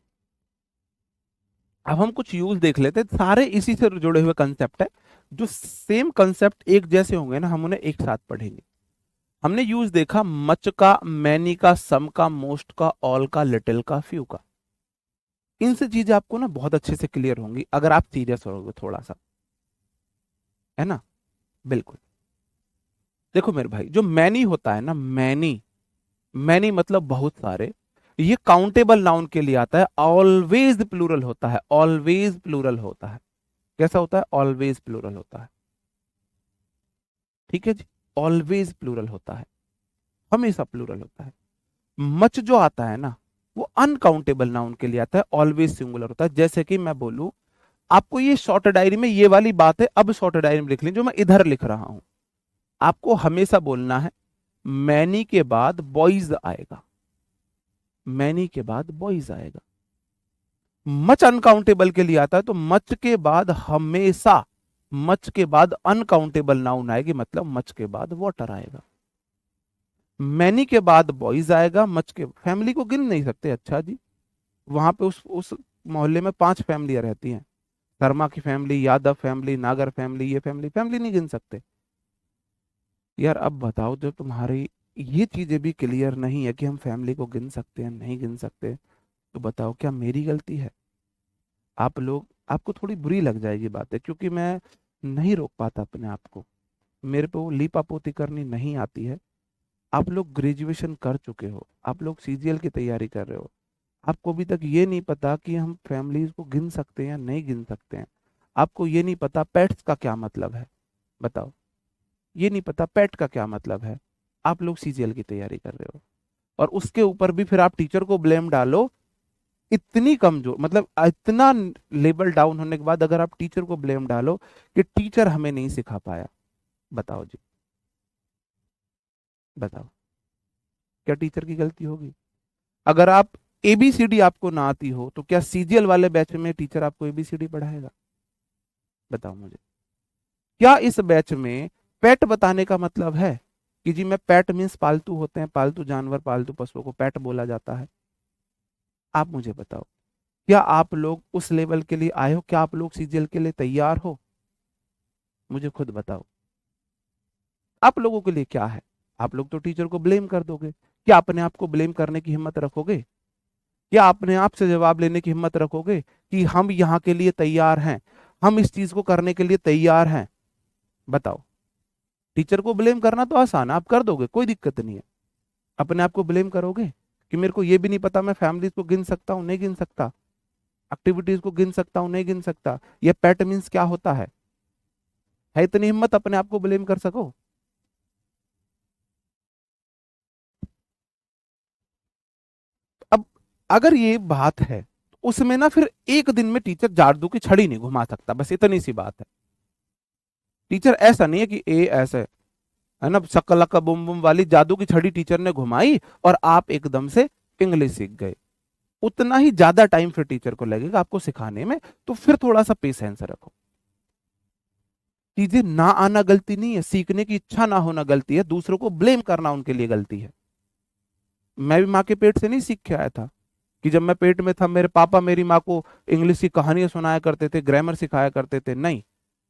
A: अब हम कुछ यूज देख लेते हैं, सारे इसी से जुड़े हुए कंसेप्ट है, जो सेम कंसेप्ट एक जैसे होंगे ना, हम उन्हें एक साथ पढ़ेंगे। हमने यूज देखा मच का, मैनी का, सम का, मोस्ट का, ऑल का, लिटिल का, फ्यू का। इनसे चीजें आपको ना बहुत अच्छे से क्लियर होंगी अगर आप सीरियस रहोगे थोड़ा सा, है ना? बिल्कुल। देखो मेरे भाई, जो मैनी होता है ना, मैनी, मैनी मतलब बहुत सारे, ये काउंटेबल नाउन के लिए आता है, ऑलवेज प्लूरल होता है, ऑलवेज प्लूरल होता है। कैसा होता है? ऑलवेज प्लूरल होता है। ठीक है जी, ऑलवेज प्लूरल होता है, हमेशा प्लूरल होता है। मच जो आता है ना, वो अनकाउंटेबल नाउन के लिए आता है, ऑलवेज सिंगुलर होता है। जैसे कि मैं बोलूं, आपको ये शॉर्ट डायरी में ये वाली बात है, अब शॉर्ट डायरी में लिख लीजिए जो मैं इधर लिख रहा हूं। आपको हमेशा बोलना है मैनी के बाद बॉयज आएगा, मैनी के बाद बॉयज आएगा। मच अनकाउंटेबल के लिए आता है, तो मच के बाद हमेशा, मच के बाद अनकाउंटेबल नाउन आएगी, मतलब मच के बाद वाटर आएगा। मैनी के बाद बॉयज आएगा, मच के, फैमिली को गिन नहीं सकते। अच्छा जी, वहां पे उस मोहल्ले में 5 फैमिलियां रहती हैं, शर्मा की फैमिली, यादव फैमिली, नागर फैमिली, ये फैमिली, फैमिली नहीं गिन सकते। यार अब बताओ, जब तुम्हारी ये चीजें भी क्लियर नहीं है कि हम फैमिली को गिन सकते हैं नहीं गिन सकते, तो बताओ क्या मेरी गलती है? आप लोग, आपको थोड़ी बुरी लग जाएगी बातें, क्योंकि मैं नहीं रोक पाता अपने आप को, मेरे पे वो लीपापोती करनी नहीं आती है। आप लोग ग्रेजुएशन कर चुके हो, आप लोग सीजीएल की तैयारी कर रहे हो, आपको अभी तक ये नहीं पता कि हम फैमिलीज को गिन सकते हैं या नहीं गिन सकते हैं। आपको ये नहीं पता पेट्स का क्या मतलब है, बताओ, ये नहीं पता पेट का क्या मतलब है। आप लोग सीजीएल की तैयारी कर रहे हो, और उसके ऊपर भी फिर आप टीचर को ब्लेम डालो। इतनी कमजोर, मतलब इतना लेवल डाउन होने के बाद अगर आप टीचर को ब्लेम डालो कि टीचर हमें नहीं सिखा पाया, बताओ जी, बताओ, क्या टीचर की गलती होगी? अगर आप एबीसीडी आपको ना आती हो, तो क्या सीजीएल वाले बैच में टीचर आपको एबीसीडी पढ़ाएगा? बताओ मुझे। क्या इस बैच में पेट बताने का मतलब है कि जी मैं, पेट मीन्स पालतू होते हैं, पालतू जानवर, पालतू पशुओं को पेट बोला जाता है? आप मुझे बताओ, क्या आप लोग उस लेवल के लिए आए हो? क्या आप लोग सीजीएल के लिए तैयार हो? मुझे खुद बताओ, आप लोगों के लिए क्या है? आप लोग तो टीचर को ब्लेम कर दोगे। क्या अपने आप को ब्लेम करने की हिम्मत रखोगे? क्या अपने आप से जवाब लेने की हिम्मत रखोगे कि हम यहाँ के लिए तैयार हैं, हम इस चीज को करने के लिए तैयार हैं? बताओ। टीचर को ब्लेम करना तो आसान है, आप कर दोगे, कोई दिक्कत नहीं है। अपने आप को ब्लेम करोगे कि मेरे को ये भी नहीं पता मैं फैमिलीज को गिन सकता हूँ नहीं गिन सकता, एक्टिविटीज को गिन सकता हूँ नहीं गिन सकता, ये पेट मीन्स क्या होता है इतनी हिम्मत अपने आप को ब्लेम कर सको? अब अगर ये बात है, तो उसमें ना फिर एक दिन में टीचर जादू की छड़ी नहीं घुमा सकता, बस इतनी सी बात है। टीचर ऐसा नहीं है कि ए ऐसा है ना, शक्का बुम बुम वाली जादू की छड़ी टीचर ने घुमाई और आप एकदम से इंग्लिश सीख गए। उतना ही ज्यादा टाइम फिर टीचर को लगेगा आपको सिखाने में, तो फिर थोड़ा सा पेशेंस रखो। चीजें ना आना गलती नहीं है, सीखने की इच्छा ना होना गलती है, दूसरों को ब्लेम करना उनके लिए गलती है। मैं भी माँ के पेट से नहीं सीख के आया था, कि जब मैं पेट में था मेरे पापा मेरी माँ को इंग्लिश की कहानियां सुनाया करते थे, ग्रामर सिखाया करते थे, नहीं।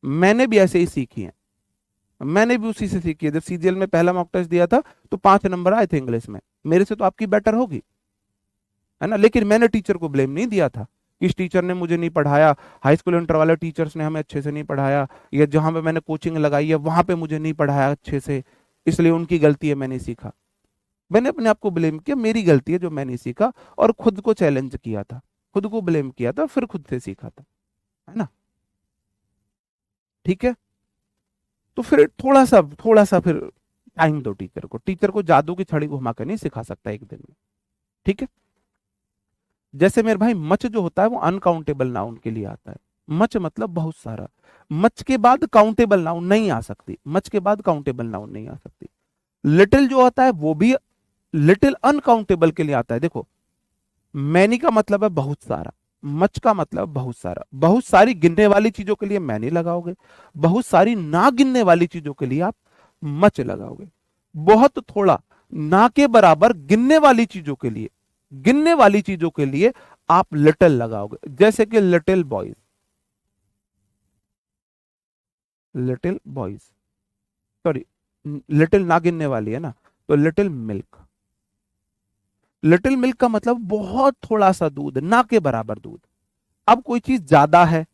A: मैंने भी ऐसे ही सीखी है, मैंने भी उसी से सीखी है। जब सीजीएल में पहला मॉक टेस्ट दिया था, तो 5 नंबर आए थे इंग्लिश में, मेरे से तो आपकी बेटर होगी, है ना? लेकिन मैंने टीचर को ब्लेम नहीं दिया था कि इस टीचर ने मुझे नहीं पढ़ाया, हाई स्कूल इंटर वाले टीचर्स ने हमें अच्छे से नहीं पढ़ाया, या जहां पे मैंने कोचिंग लगाई है वहां पे मुझे नहीं पढ़ाया अच्छे से, इसलिए उनकी गलती है, मैंने सीखा। मैंने अपने आप को ब्लेम किया, मेरी गलती है जो मैं नहीं सीखा, और खुद को चैलेंज किया था, खुद को ब्लेम किया था, फिर खुद से सीखा था, है ना। ठीक है, तो फिर थोड़ा सा फिर टाइम दो टीचर को। टीचर को जादू की छड़ी घुमा कर नहीं सिखा सकता एक दिन में। ठीक है, जैसे मेरे भाई मच जो होता है वो अनकाउंटेबल नाउन के लिए आता है। मच मतलब बहुत सारा। मच के बाद काउंटेबल नाउन नहीं आ सकती, मच के बाद काउंटेबल नाउन नहीं आ सकती। लिटिल जो होता है वो भी लिटिल अनकाउंटेबल के लिए आता है। देखो, मैनी का मतलब है बहुत सारा, मच का मतलब बहुत सारा। बहुत सारी गिनने वाली चीजों के लिए मैनी लगाओगे, बहुत सारी ना गिनने वाली चीजों के लिए आप मच लगाओगे। बहुत थोड़ा ना के बराबर गिनने वाली चीजों के लिए, गिनने वाली चीजों के लिए आप लिटिल लगाओगे। जैसे कि little boys, little boys, sorry, little ना गिनने वाली है ना, तो लिटिल मिल्क। लिटिल मिल्क का मतलब बहुत थोड़ा सा दूध, ना के बराबर दूध। अब कोई चीज ज्यादा है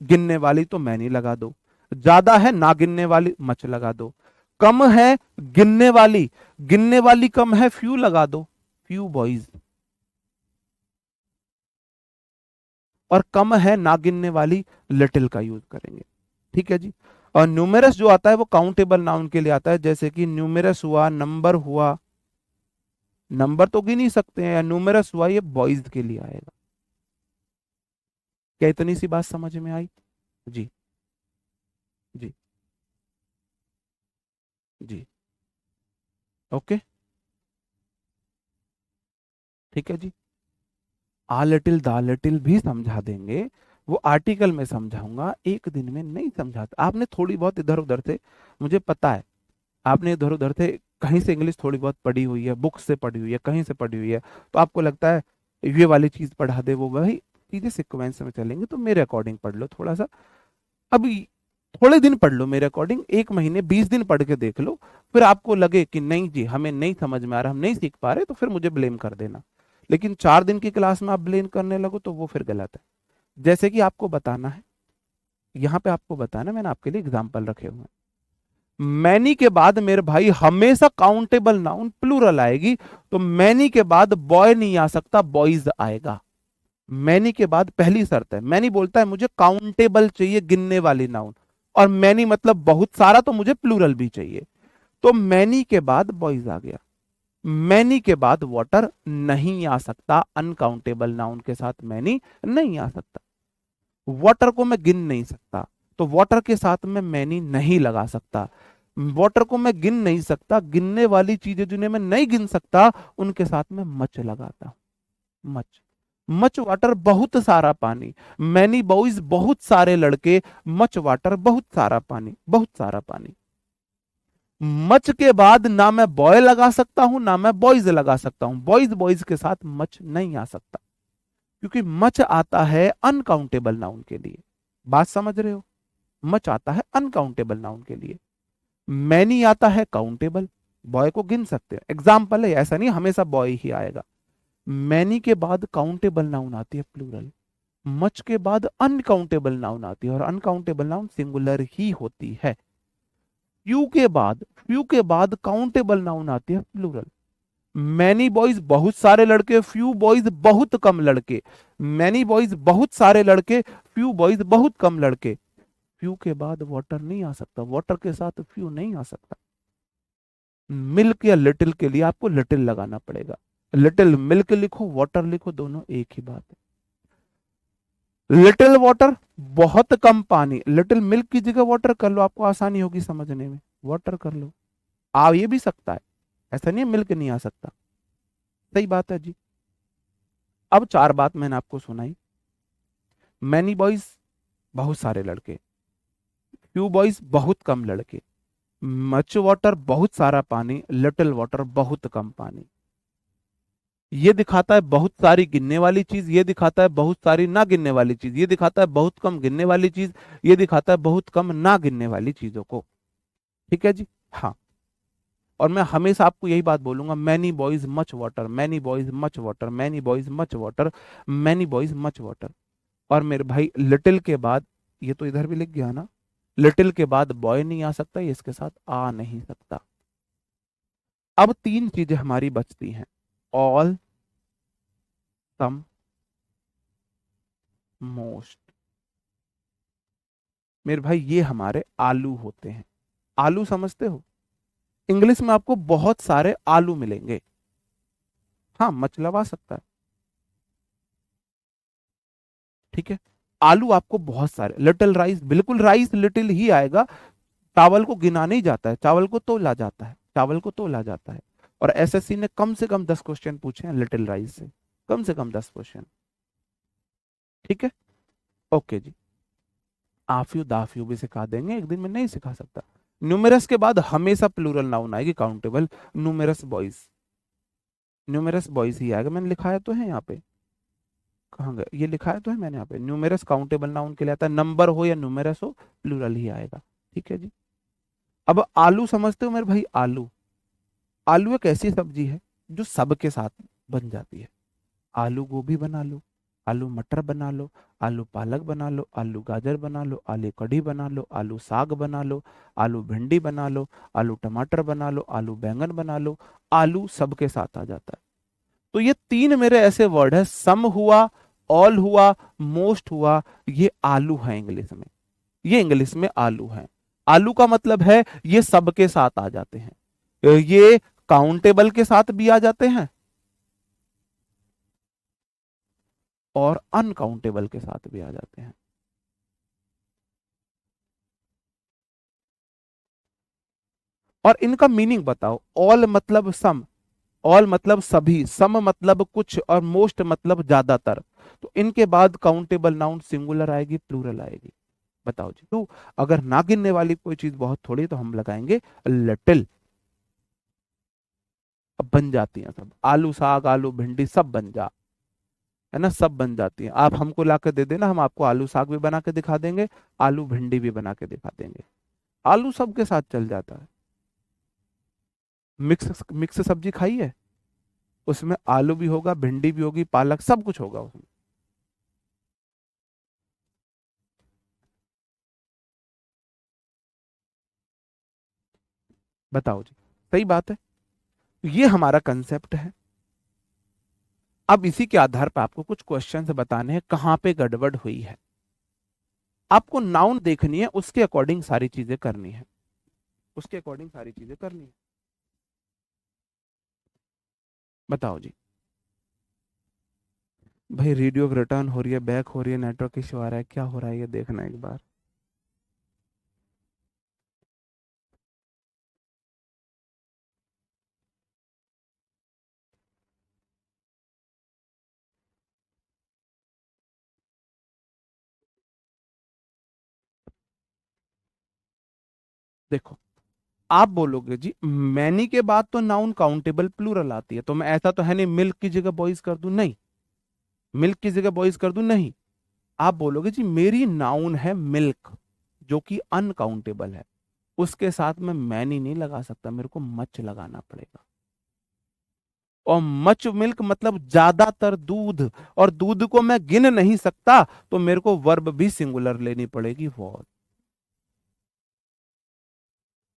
A: गिनने वाली तो मैनी लगा दो, ज्यादा है ना गिनने वाली मच लगा दो, कम है गिनने वाली कम है फ्यू लगा दो, फ्यू बॉयज। और कम है ना गिनने वाली, लिटिल का यूज करेंगे। ठीक है जी। और न्यूमेरस जो आता है वो काउंटेबल नाउन के लिए आता है, जैसे कि न्यूमेरस हुआ, नंबर हुआ, नंबर तो गिन ही सकते हैं, या न्यूमेरस हुआ, ये बॉयज के लिए आएगा। क्या इतनी सी बात समझ में आई? जी, जी, जी। ओके, ठीक है जी। आ लिटिल दा लिटिल भी समझा देंगे, वो आर्टिकल में समझाऊंगा, एक दिन में नहीं समझाता। आपने थोड़ी बहुत इधर उधर से, मुझे पता है, आपने इधर उधर से कहीं से इंग्लिश थोड़ी बहुत पढ़ी हुई है, बुक से पढ़ी हुई है, कहीं से पढ़ी हुई है, तो आपको लगता है ये वाली चीज पढ़ा दे, वो वही चीजें सिक्वेंस में चलेंगे, तो मेरे अकॉर्डिंग पढ़ लो थोड़ा सा। अभी थोड़े दिन पढ़ लो मेरे अकॉर्डिंग, 1 महीने 20 दिन पढ़ के देख लो। फिर आपको लगे कि नहीं जी हमें नहीं समझ में आ रहा, हम नहीं सीख पा रहे, तो फिर मुझे ब्लेम कर देना। लेकिन 4 दिन की क्लास में आप ब्लेम करने लगो तो वो फिर गलत है। जैसे कि आपको बताना है, यहाँ पे आपको बताना, मैंने आपके लिए एग्जाम्पल रखे हुए हैं। मैनी के बाद मेरे भाई हमेशा काउंटेबल नाउन प्लूरल आएगी, तो मैनी के बाद बॉय नहीं आ सकता, बॉयज आएगा। मैनी के बाद पहली शर्त है, मैनी बोलता है मुझे काउंटेबल चाहिए, गिनने वाली नाउन, और मैनी मतलब बहुत सारा, तो मुझे प्लूरल भी चाहिए। तो मैनी के बाद बॉयज आ गया। मैनी के बाद वाटर नहीं आ सकता, अनकाउंटेबल नाउन के साथ मैनी नहीं आ सकता। वाटर को मैं गिन नहीं सकता, तो वाटर के साथ में मैनी नहीं लगा सकता। वाटर को मैं गिन नहीं सकता, गिनने वाली चीजें जिन्हें मैं नहीं गिन सकता, उनके साथ में मच लगाता हूं। मच, मच वाटर बहुत सारा पानी, मैनी बॉयज बहुत सारे लड़के, मच वाटर बहुत सारा पानी, बहुत सारा पानी। मच के बाद ना मैं बॉय लगा सकता हूं ना मैं बॉयज लगा सकता हूं, बॉयज बॉयज के साथ मच नहीं आ सकता, क्योंकि मच आता है अनकाउंटेबल नाउन के लिए। बात समझ रहे हो? मच आता है अनकाउंटेबल नाउन के लिए, मैनी आता है काउंटेबल, बॉय को गिन सकते हैं, एग्जाम्पल है, ऐसा नहीं हमेशा बॉय ही आएगा। मैनी के बाद काउंटेबल नाउन आती है प्लूरल, मच के बाद अनकाउंटेबल नाउन आती है, और अनकाउंटेबल नाउन सिंगुलर ही होती है। फ्यू के बाद काउंटेबल नाउन आती है प्लूरल। मैनी बॉयज बहुत सारे लड़के, फ्यू बॉयज बहुत कम लड़के। मैनी बॉयज बहुत सारे लड़के, फ्यू बॉयज बहुत कम लड़के। फ्यू के बाद वाटर नहीं आ सकता, वाटर के साथ फ्यू नहीं आ सकता। मिल्क या लिटिल के लिए आपको लिटिल लगाना पड़ेगा। लिटिल मिल्क लिखो, वाटर लिखो, दोनों एक ही बात है। लिटिल वाटर, बहुत कम पानी, लिटिल मिल्क की जगह वाटर कर लो, आपको आसानी होगी समझने में, वाटर कर लो। आ ये भी सकता है, ऐसा नहीं है मिल्क नहीं आ सकता। सही बात है जी। अब 4 बात मैंने आपको सुनाई, मैनी बॉयज बहुत सारे लड़के, फ्यू बॉयज बहुत कम लड़के, मच वाटर बहुत सारा पानी, लिटिल वाटर बहुत कम पानी। ये दिखाता है बहुत सारी गिनने वाली चीज, ये दिखाता है बहुत सारी ना गिनने वाली चीज, ये दिखाता है बहुत कम गिनने वाली चीज, ये दिखाता है बहुत कम ना गिनने वाली चीजों को। ठीक है जी। हाँ, और मैं हमेशा आपको यही बात बोलूंगा, many boys much water, many boys much water, many boys much water, many boys much water. और मेरे भाई लिटिल के बाद, ये तो इधर भी लिख गया ना, लिटिल के बाद बॉय नहीं आ सकता, ये इसके साथ आ नहीं सकता। अब तीन चीजें हमारी बचती हैं, ऑल, सम, मोस्ट। मेरे भाई ये हमारे आलू होते हैं। आलू समझते हो? इंग्लिश में आपको बहुत सारे आलू मिलेंगे। हाँ, मतलब आ सकता है, ठीक है। आलू आपको बहुत सारे, लिटिल राइस, बिल्कुल राइस लिटिल ही आएगा। चावल को गिना नहीं जाता है, चावल को तोला जाता है, चावल को तोला जाता है। और एसएससी ने कम से कम 10 क्वेश्चन पूछे हैं लिटिल राइस से कम 10 क्वेश्चन। ठीक है, ओके जी। आफियो दाफियो भी सिखा देंगे एक दिन में, नहीं सिखा सकता। न्यूमेरस के बाद हमेशा प्लूरल नाउन आएगी, countable. Numerous boys, numerous boys ही आएगा, मैंने लिखाया तो है यहाँ पे। कहाँ गए, ये लिखाया तो है मैंने यहाँ पे। न्यूमेरस काउंटेबल नाउन के लिए आता है, नंबर हो या न्यूमेरस हो, प्लूरल ही आएगा। ठीक है जी। अब आलू समझते हो मेरे भाई? आलू, आलू एक ऐसी सब्जी है जो सबके साथ बन जाती है। आलू गोभी बना लो, आलू मटर बना लो, आलू पालक बना लो, आलू गाजर बना लो, आलू कढ़ी बना लो, आलू साग बना लो, आलू भिंडी बना लो, आलू टमाटर बना लो, आलू बैंगन बना लो। आलू सबके साथ आ जाता है। तो ये तीन मेरे ऐसे वर्ड है, सम हुआ, ऑल हुआ, मोस्ट हुआ, ये आलू है इंग्लिश में। ये इंग्लिश में आलू है। आलू का मतलब है ये सबके साथ आ जाते हैं, ये काउंटेबल के साथ भी आ जाते हैं और अनकाउंटेबल के साथ भी आ जाते हैं। और इनका मीनिंग बताओ। ऑल मतलब सम, ऑल मतलब सभी, सम मतलब कुछ, और मोस्ट मतलब ज्यादातर। तो इनके बाद काउंटेबल नाउन सिंगुलर आएगी, प्लूरल आएगी? बताओ जी। तो अगर ना गिनने वाली कोई चीज बहुत थोड़ी, तो हम लगाएंगे लिटिल। अब बन जाती हैं सब, आलू साग, आलू भिंडी सब बन जा, है ना, सब बन जाती है। आप हमको ला के दे देना, हम आपको आलू साग भी बना के दिखा देंगे, आलू भिंडी भी बना के दिखा देंगे। आलू सबके साथ चल जाता है। मिक्स मिक्स सब्जी खाई है, उसमें आलू भी होगा, भिंडी भी होगी, पालक, सब कुछ होगा उसमें। बताओ जी, सही बात है। ये हमारा कंसेप्ट है। अब इसी के आधार पर आपको कुछ क्वेश्चन बताने हैं कहां पे गड़बड़ हुई है। आपको नाउन देखनी है, उसके अकॉर्डिंग सारी चीजें करनी है, उसके अकॉर्डिंग सारी चीजें करनी है। बताओ जी। भाई रेडियो रिटर्न हो रही है, बैक हो रही है, नेटवर्क इशू आ रहा है, क्या हो रहा है ये देखना एक बार। देखो, आप बोलोगे जी मैनी के बाद तो नाउन काउंटेबल प्लूरल आती है, तो मैं ऐसा तो है नहीं मिल्क की जगह बॉयज कर दूं, नहीं। मिल्क की जगह बॉयज कर दूं, नहीं। आप बोलोगे जी मेरी नाउन है मिल्क, जो कि अनकाउंटेबल है, उसके साथ मैं मैनी नहीं लगा सकता, मेरे को मच लगाना पड़ेगा। और मच मिल्क मतलब ज्यादातर दूध, और दूध को मैं गिन नहीं सकता, तो मेरे को वर्ब भी सिंगुलर लेनी पड़ेगी, वॉज।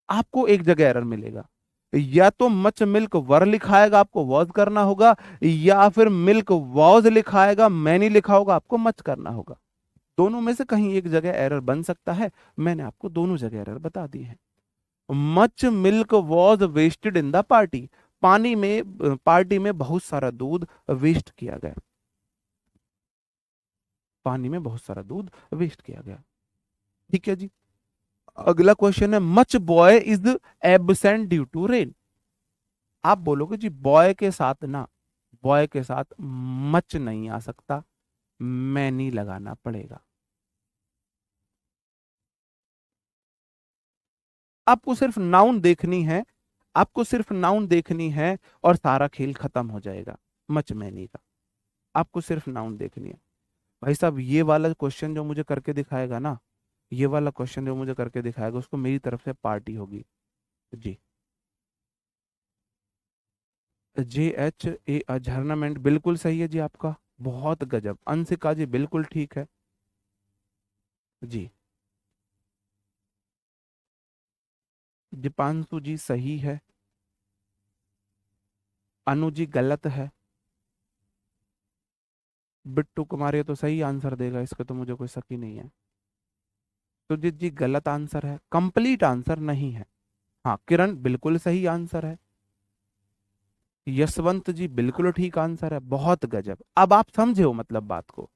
A: आपको एक जगह एरर मिलेगा, या तो मच मिल्क वर लिखाएगा, आपको वॉज करना होगा, या फिर मिल्क वॉज लिखाएगा, मैनी लिखा होगा, आपको मच करना होगा। दोनों में से कहीं एक जगह एरर बन सकता है, मैंने आपको दोनों जगह एरर बता दी है। Much milk was wasted in the party, पानी में, पार्टी में बहुत सारा दूध वेस्ट किया गया, पानी में बहुत सारा दूध वेस्ट किया गया। ठीक है जी। अगला क्वेश्चन है, much boy is absent due to rain. आप बोलोगे जी बॉय के साथ ना, बॉय के साथ मच नहीं आ सकता, मैनी लगाना पड़ेगा। आपको सिर्फ नाउन देखनी है, आपको सिर्फ नाउन देखनी है, और सारा खेल खत्म हो जाएगा मच मैनी का। आपको सिर्फ नाउन देखनी है। भाई साहब ये वाला क्वेश्चन जो मुझे करके दिखाएगा ना, ये वाला क्वेश्चन जो मुझे करके दिखाएगा, उसको मेरी तरफ से पार्टी होगी जी। JHA झरनामेंट बिल्कुल सही है जी आपका, बहुत गजब। अंशिका जी बिल्कुल ठीक है जी। दीपांशु जी सही है। अनु जी गलत है। बिट्टू कुमार ये तो सही आंसर देगा, इसका तो मुझे कोई शक ही नहीं है। सुजीत जी गलत आंसर है, कंप्लीट आंसर नहीं है। हाँ किरण बिल्कुल सही आंसर है। यशवंत जी बिल्कुल ठीक आंसर है, बहुत गजब। अब आप समझे हो मतलब बात को।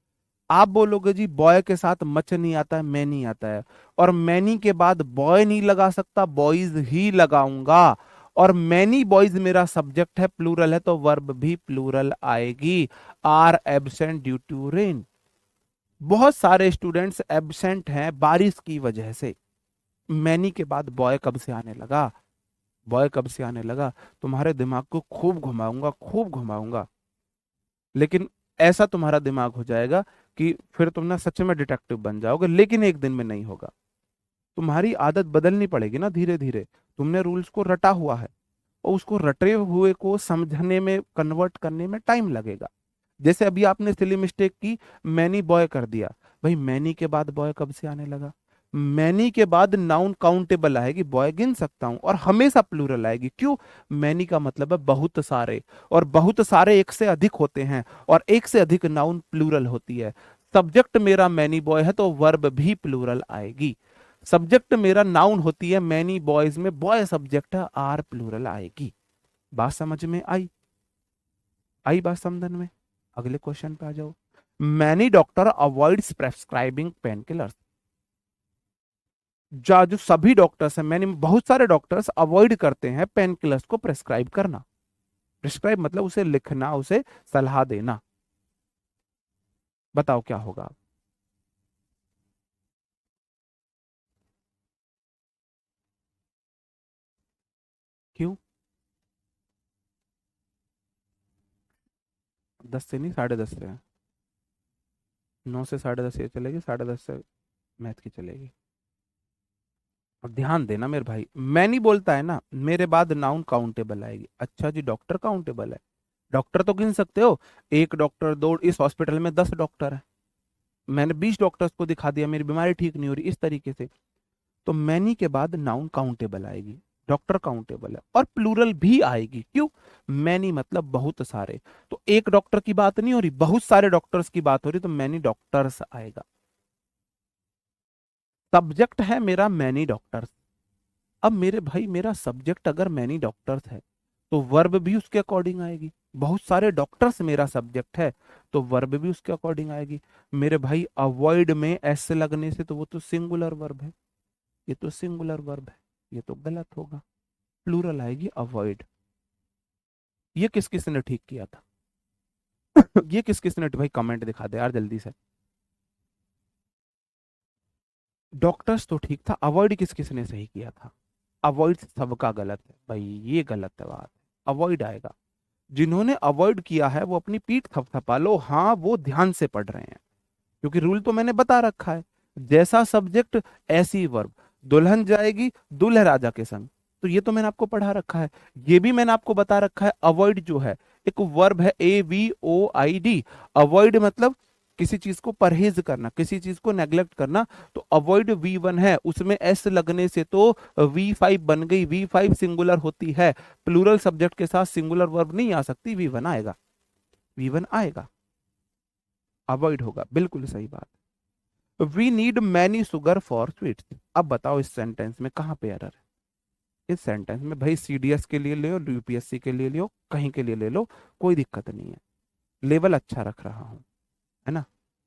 A: आप बोलोगे जी बॉय के साथ मच नहीं आता है, मैं नहीं आता है, और मैनी के बाद बॉय नहीं लगा सकता, बॉयज ही लगाऊंगा। और मैनी बॉयज मेरा सब्जेक्ट है, प्लूरल है, तो वर्ब भी प्लूरल आएगी। Are absent due to rain. बहुत सारे स्टूडेंट्स एब्सेंट हैं बारिश की वजह से। मैनी के बाद बॉय कब से आने लगा, बॉय कब से आने लगा। तुम्हारे दिमाग को खूब घुमाऊंगा, खूब घुमाऊंगा, लेकिन ऐसा तुम्हारा दिमाग हो जाएगा कि फिर तुम ना सच में डिटेक्टिव बन जाओगे, लेकिन एक दिन में नहीं होगा। तुम्हारी आदत बदलनी पड़ेगी ना धीरे धीरे। तुमने रूल्स को रटा हुआ है, और उसको रटे हुए को समझने में, कन्वर्ट करने में टाइम लगेगा। जैसे अभी आपने सिली मिस्टेक की, मैनी बॉय कर दिया। भाई मैनी के बाद बॉय कब से आने लगा। मैनी के बाद नाउन काउंटेबल आएगी, बॉय गिन सकता हूं, और हमेशा प्लूरल आएगी। क्यों? मैनी का मतलब है बहुत सारे, और बहुत सारे एक से अधिक होते हैं, और एक से अधिक नाउन प्लूरल होती है। सब्जेक्ट मेरा मैनी बॉय है तो वर्ब भी प्लूरल आएगी। सब्जेक्ट मेरा नाउन होती है मैनी बॉयज में, बॉय सब्जेक्ट है, आर प्लूरल आएगी। बात समझ में आई? आई बात समझन में? अगले क्वेश्चन पे आ जाओ। Many doctor avoids prescribing pain killers. जो सभी डॉक्टर्स हैं, मैंने बहुत सारे डॉक्टर्स अवॉइड करते हैं पेन किलर्स को प्रेस्क्राइब करना। प्रेस्क्राइब मतलब उसे लिखना, उसे सलाह देना। बताओ क्या होगा। क्यों? 10 से नहीं, 10:30 से है। 9 से 10:30 ये चलेगी, 10:30 से मैथ की चलेगी। अब ध्यान देना मेरे भाई, मैं नहीं बोलता है ना मेरे बाद नाउन काउंटेबल आएगी। अच्छा जी डॉक्टर काउंटेबल है, डॉक्टर तो गिन सकते हो। एक डॉक्टर, दो, इस हॉस्पिटल में 10 डॉक्टर है, मैंने 20 डॉक्टर्स को दिखा दिया, मेरी बीमारी ठीक नहीं हो रही, इस तरीके से। तो मैनी के बाद नाउन काउंटेबल आएगी, डॉक्टर काउंटेबल है, और प्लूरल भी आएगी। क्यों? मैनी मतलब बहुत सारे, तो एक डॉक्टर की बात नहीं हो रही, बहुत सारे डॉक्टर्स की बात हो रही, तो मैनी डॉक्टर्स आएगा। सब्जेक्ट है मेरा मैनी डॉक्टर्स। अब मेरे भाई मेरा सब्जेक्ट अगर मैनी डॉक्टर्स है, तो वर्ब भी उसके अकॉर्डिंग आएगी। बहुत सारे डॉक्टर्स मेरा सब्जेक्ट है, तो वर्ब भी उसके अकॉर्डिंग आएगी। मेरे भाई अवॉइड में एस लगने से, तो वो तो सिंगुलर वर्ब है, ये तो सिंगुलर वर्ब है, ये तो गलत होगा। प्लूरल आएगी अवॉइड। ये किस किस ने ठीक किया था? ये किस किस ने, भाई कमेंट दिखा दे यार जल्दी से। डॉक्टर्स तो ठीक था, अवॉइड किस किस ने सही किया था? अवॉइड सबका गलत है भाई, ये गलत है बात। अवॉइड आएगा। जिन्होंने अवॉइड किया है वो अपनी पीठ थपथपा लो, हाँ वो ध्यान से पढ़ रहे हैं, क्योंकि रूल तो मैंने बता रखा है। जैसा सब्जेक्ट ऐसी वर्ब। दुल्हन जाएगी दूल्हे राजा के संग, तो ये तो मैंने आपको पढ़ा रखा है। ये भी मैंने आपको बता रखा है, अवॉइड जो है एक वर्ब है, AVOID। अवॉइड मतलब किसी चीज को परहेज करना, किसी चीज को नेग्लेक्ट करना। तो अवॉइड V1 है, उसमें एस लगने से तो V5 बन गई। V5 सिंगुलर होती है, प्लूरल सब्जेक्ट के साथ सिंगुलर वर्ब नहीं आ सकती, V1 आएगा, V1 आएगा, अवॉइड होगा, बिल्कुल सही बात। We need many sugar for sweets. अब बताओ इस सेंटेंस में कहाँ पे एरर है? इस सेंटेंस में भाई CDS के लिए ले लो, UPSC के लिए ले लो, कहीं के लिए ले लो, कोई दिक्कत नहीं है। लेवल अच्छा रख रहा हूं, है ना।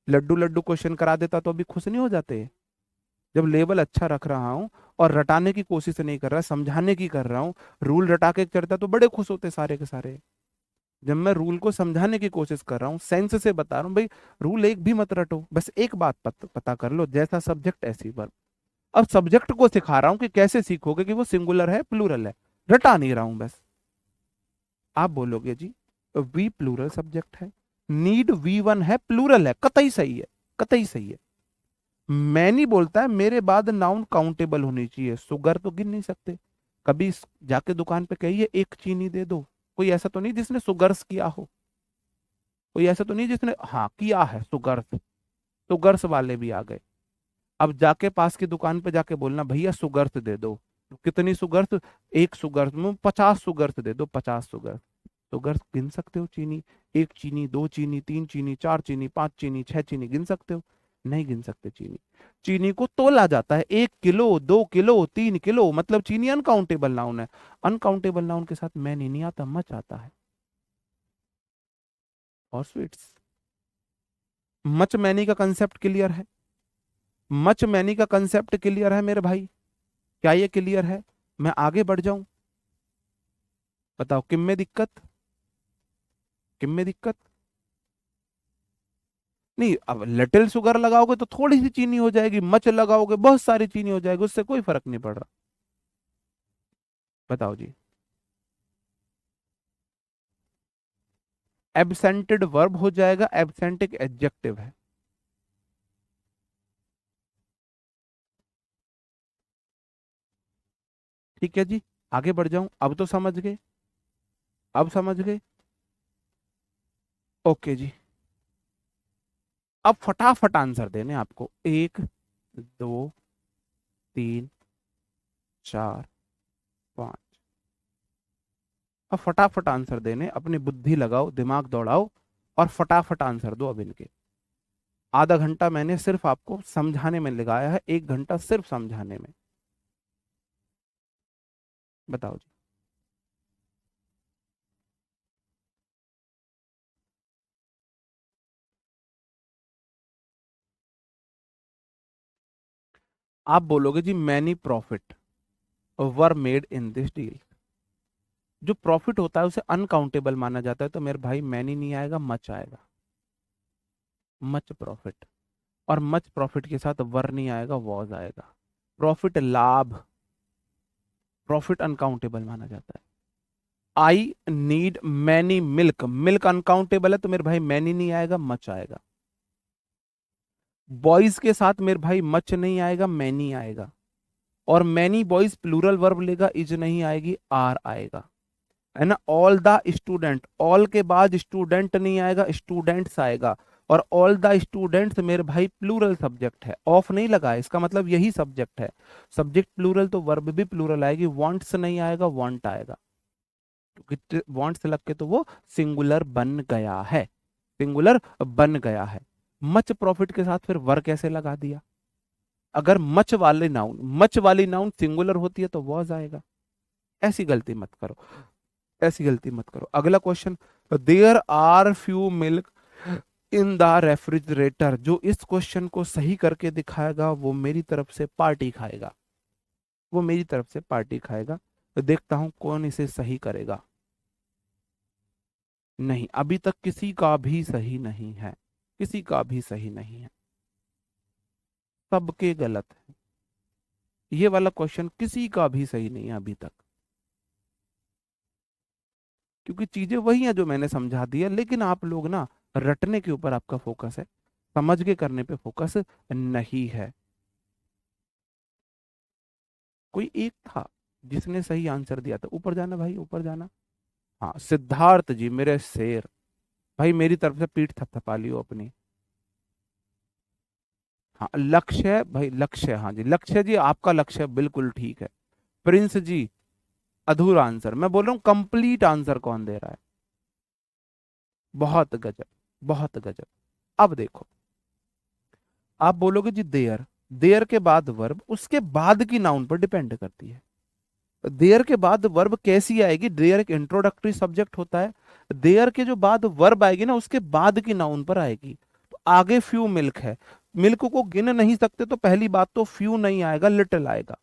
A: लड्डू लड्डू क्वेश्चन करा देता तो अभी खुश नहीं हो जाते? जब लेवल अच्छा रख रहा हूं, और रटाने की कोशिश नहीं कर रहा, समझाने की कर रहा हूं, रूल रटा के करता तो बड़े खुश होते सारे के सारे। जब मैं रूल को समझाने की कोशिश कर रहा हूँ, सेंस से बता रहा हूँ भाई, रूल एक भी मत रटो, बस एक बात पता कर लो, जैसा सब्जेक्ट ऐसी वर्ब। अब सब्जेक्ट को सिखा रहा हूं कि कैसे सीखोगे कि वो सिंगुलर है प्लूरल है, रटा नहीं रहा हूं बस। आप बोलोगे जी वी प्लूरल सब्जेक्ट है, नीड V1 है, प्लूरल है, कतई सही है, कतई सही है। मैनी बोलता है मेरे बाद नाउन काउंटेबल होनी चाहिए, शुगर तो गिन नहीं सकते। कभी जाके दुकान पे कहिए एक चीनी दे दो, कोई ऐसा तो नहीं जिसने शुगर्स किया हो, कोई ऐसा तो नहीं जिसने, हाँ किया है शुगर्स, शुगर्स वाले भी आ गए। अब जाके पास की दुकान पे जाके बोलना भैया शुगर्स दे दो। तो कितनी शुगर्स? एक शुगर्स में 50 शुगर्स दे दो, 50 शुगर। शुगर गिन सकते हो चीनी, एक चीनी, दो चीनी, तीन चीनी, चार चीनी, पांच चीनी, छह चीनी, गिन सकते हो? नहीं गिन सकते चीनी। चीनी को तोला जाता है, 1 किलो, 2 किलो, 3 किलो, मतलब चीनी अनकाउंटेबल नाउन है। अनकाउंटेबल नाउन के साथ मैनी नहीं आता, मच आता है। और स्वीट्स, मच मैनी का कंसेप्ट क्लियर है? मच मैनी का कंसेप्ट क्लियर है मेरे भाई? क्या ये क्लियर है? मैं आगे बढ़ जाऊं? बताओ किम में दिक्कत? किम में दिक्कत? नहीं, अब लिटिल शुगर लगाओगे तो थोड़ी सी चीनी हो जाएगी, मच लगाओगे बहुत सारी चीनी हो जाएगी, उससे कोई फर्क नहीं पड़ रहा। बताओ जी। एब्सेंटेड वर्ब हो जाएगा, एब्सेंट एक एडजेक्टिव है। ठीक है जी, आगे बढ़ जाऊं? अब तो समझ गए? अब समझ गए? ओके जी। अब फटाफट आंसर देने आपको, 1, 2, 3, 4, 5। अब फटाफट आंसर देने, अपनी बुद्धि लगाओ, दिमाग दौड़ाओ और फटाफट आंसर दो अब इनके। आधा घंटा मैंने सिर्फ आपको समझाने में लगाया है, 1 घंटा सिर्फ समझाने में। बताओ जी। आप बोलोगे जी many profit were made in this deal. जो प्रॉफिट होता है उसे अनकाउंटेबल माना जाता है, तो मेरे भाई मैनी नहीं आएगा, मच आएगा। Much profit. और मच प्रॉफिट के साथ वर नहीं आएगा, वॉज आएगा। प्रॉफिट लाभ, प्रॉफिट अनकाउंटेबल माना जाता है। I need many milk, milk uncountable है, तो मेरे भाई मैनी नहीं आएगा, मच आएगा। बॉयज के साथ मेरे भाई मच नहीं आएगा, मैनी आएगा। और मैनी बॉयज प्लूरल वर्ब लेगा, इज नहीं आएगी, आर आएगा। है ना? ऑल द स्टूडेंट, ऑल के बाद स्टूडेंट नहीं आएगा, स्टूडेंट्स आएगा। और ऑल द स्टूडेंट्स मेरे भाई प्लूरल सब्जेक्ट है, ऑफ नहीं लगा है, इसका मतलब यही सब्जेक्ट है। सब्जेक्ट प्लूरल तो वर्ब भी प्लूरल आएगी, वांट्स नहीं आएगा, वांट आएगा। क्योंकि वांट्स लग के तो वो सिंगुलर बन गया है, सिंगुलर बन गया है। मच प्रॉफिट के साथ फिर वर कैसे लगा दिया? अगर मच वाली नाउन सिंगुलर होती है तो वॉज आएगा। ऐसी गलती मत करो, ऐसी गलती मत करो। अगला question, there are few milk in the refrigerator. जो इस क्वेश्चन को सही करके दिखाएगा वो मेरी तरफ से पार्टी खाएगा, वो मेरी तरफ से पार्टी खाएगा। तो देखता हूं कौन इसे सही करेगा। नहीं, अभी तक किसी का भी सही नहीं है, किसी का भी सही नहीं है, सबके गलत है। ये वाला क्वेश्चन किसी का भी सही नहीं है अभी तक, क्योंकि चीजें वही हैं जो मैंने समझा दी है, लेकिन आप लोग ना, रटने के ऊपर आपका फोकस है, समझ के करने पे फोकस नहीं है। कोई एक था जिसने सही आंसर दिया था, ऊपर जाना भाई, ऊपर जाना। हाँ, सिद्धार्थ जी मेरे शेर, भाई मेरी तरफ से पीठ थपथपा लियो अपनी। हाँ लक्ष्य भाई, लक्ष्य, हाँ जी लक्ष्य जी, आपका लक्ष्य बिल्कुल ठीक है। प्रिंस जी, अधूरा आंसर, मैं बोल रहा हूँ कंप्लीट आंसर कौन दे रहा है? बहुत गजब, बहुत गजब। अब देखो, आप बोलोगे जी देयर, देयर के बाद वर्ब, उसके बाद की नाउन पर डिपेंड करती है। देयर के बाद वर्ब कैसी आएगी? देयर एक इंट्रोडक्टरी सब्जेक्ट होता है, देयर के जो बाद वर्ब आएगी ना, उसके बाद की नाउन पर आएगी। तो आगे फ्यू मिल्क है, मिल्क को गिन नहीं सकते, तो पहली बात तो फ्यू नहीं आएगा, लिटिल आएगा।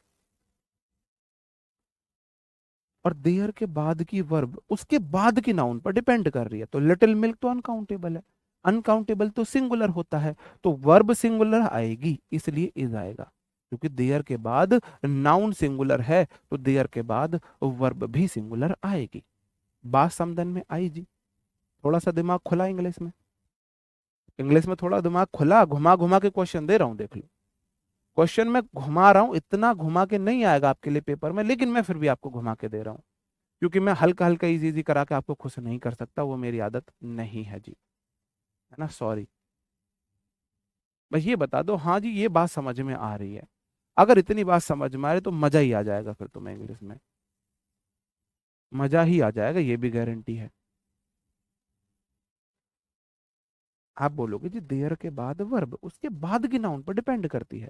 A: और देयर के बाद की वर्ब उसके बाद की नाउन पर डिपेंड कर रही है, तो लिटिल मिल्क तो अनकाउंटेबल है, अनकाउंटेबल तो सिंगुलर होता है, तो वर्ब सिंगुलर आएगी, इसलिए इज आएगा। क्योंकि देयर के बाद नाउन सिंगुलर है, तो देयर के बाद वर्ब भी सिंगुलर आएगी। बात समझन में आई जी? थोड़ा सा दिमाग खुला इंग्लिश में, इंग्लिश में थोड़ा दिमाग खुला, घुमा घुमा के क्वेश्चन दे रहा हूं, देख लो। क्वेश्चन में घुमा रहा हूं, इतना घुमा के नहीं आएगा आपके लिए पेपर में, लेकिन मैं फिर भी आपको घुमा के दे रहा हूं, क्योंकि मैं हल्का हल्का इजी इजी करा के आपको खुश नहीं कर सकता, वो मेरी आदत नहीं है जी। है ना? सॉरी। बस ये बता दो, हाँ जी ये बात समझ में आ रही है। अगर इतनी बात समझ में आ रही तो मजा ही आ जाएगा फिर तुम्हें इंग्लिश में, मजा ही आ जाएगा, ये भी गारंटी है। आप बोलोगे जी देयर के बाद वर्ब, उसके बाद की नाउन पर डिपेंड करती है।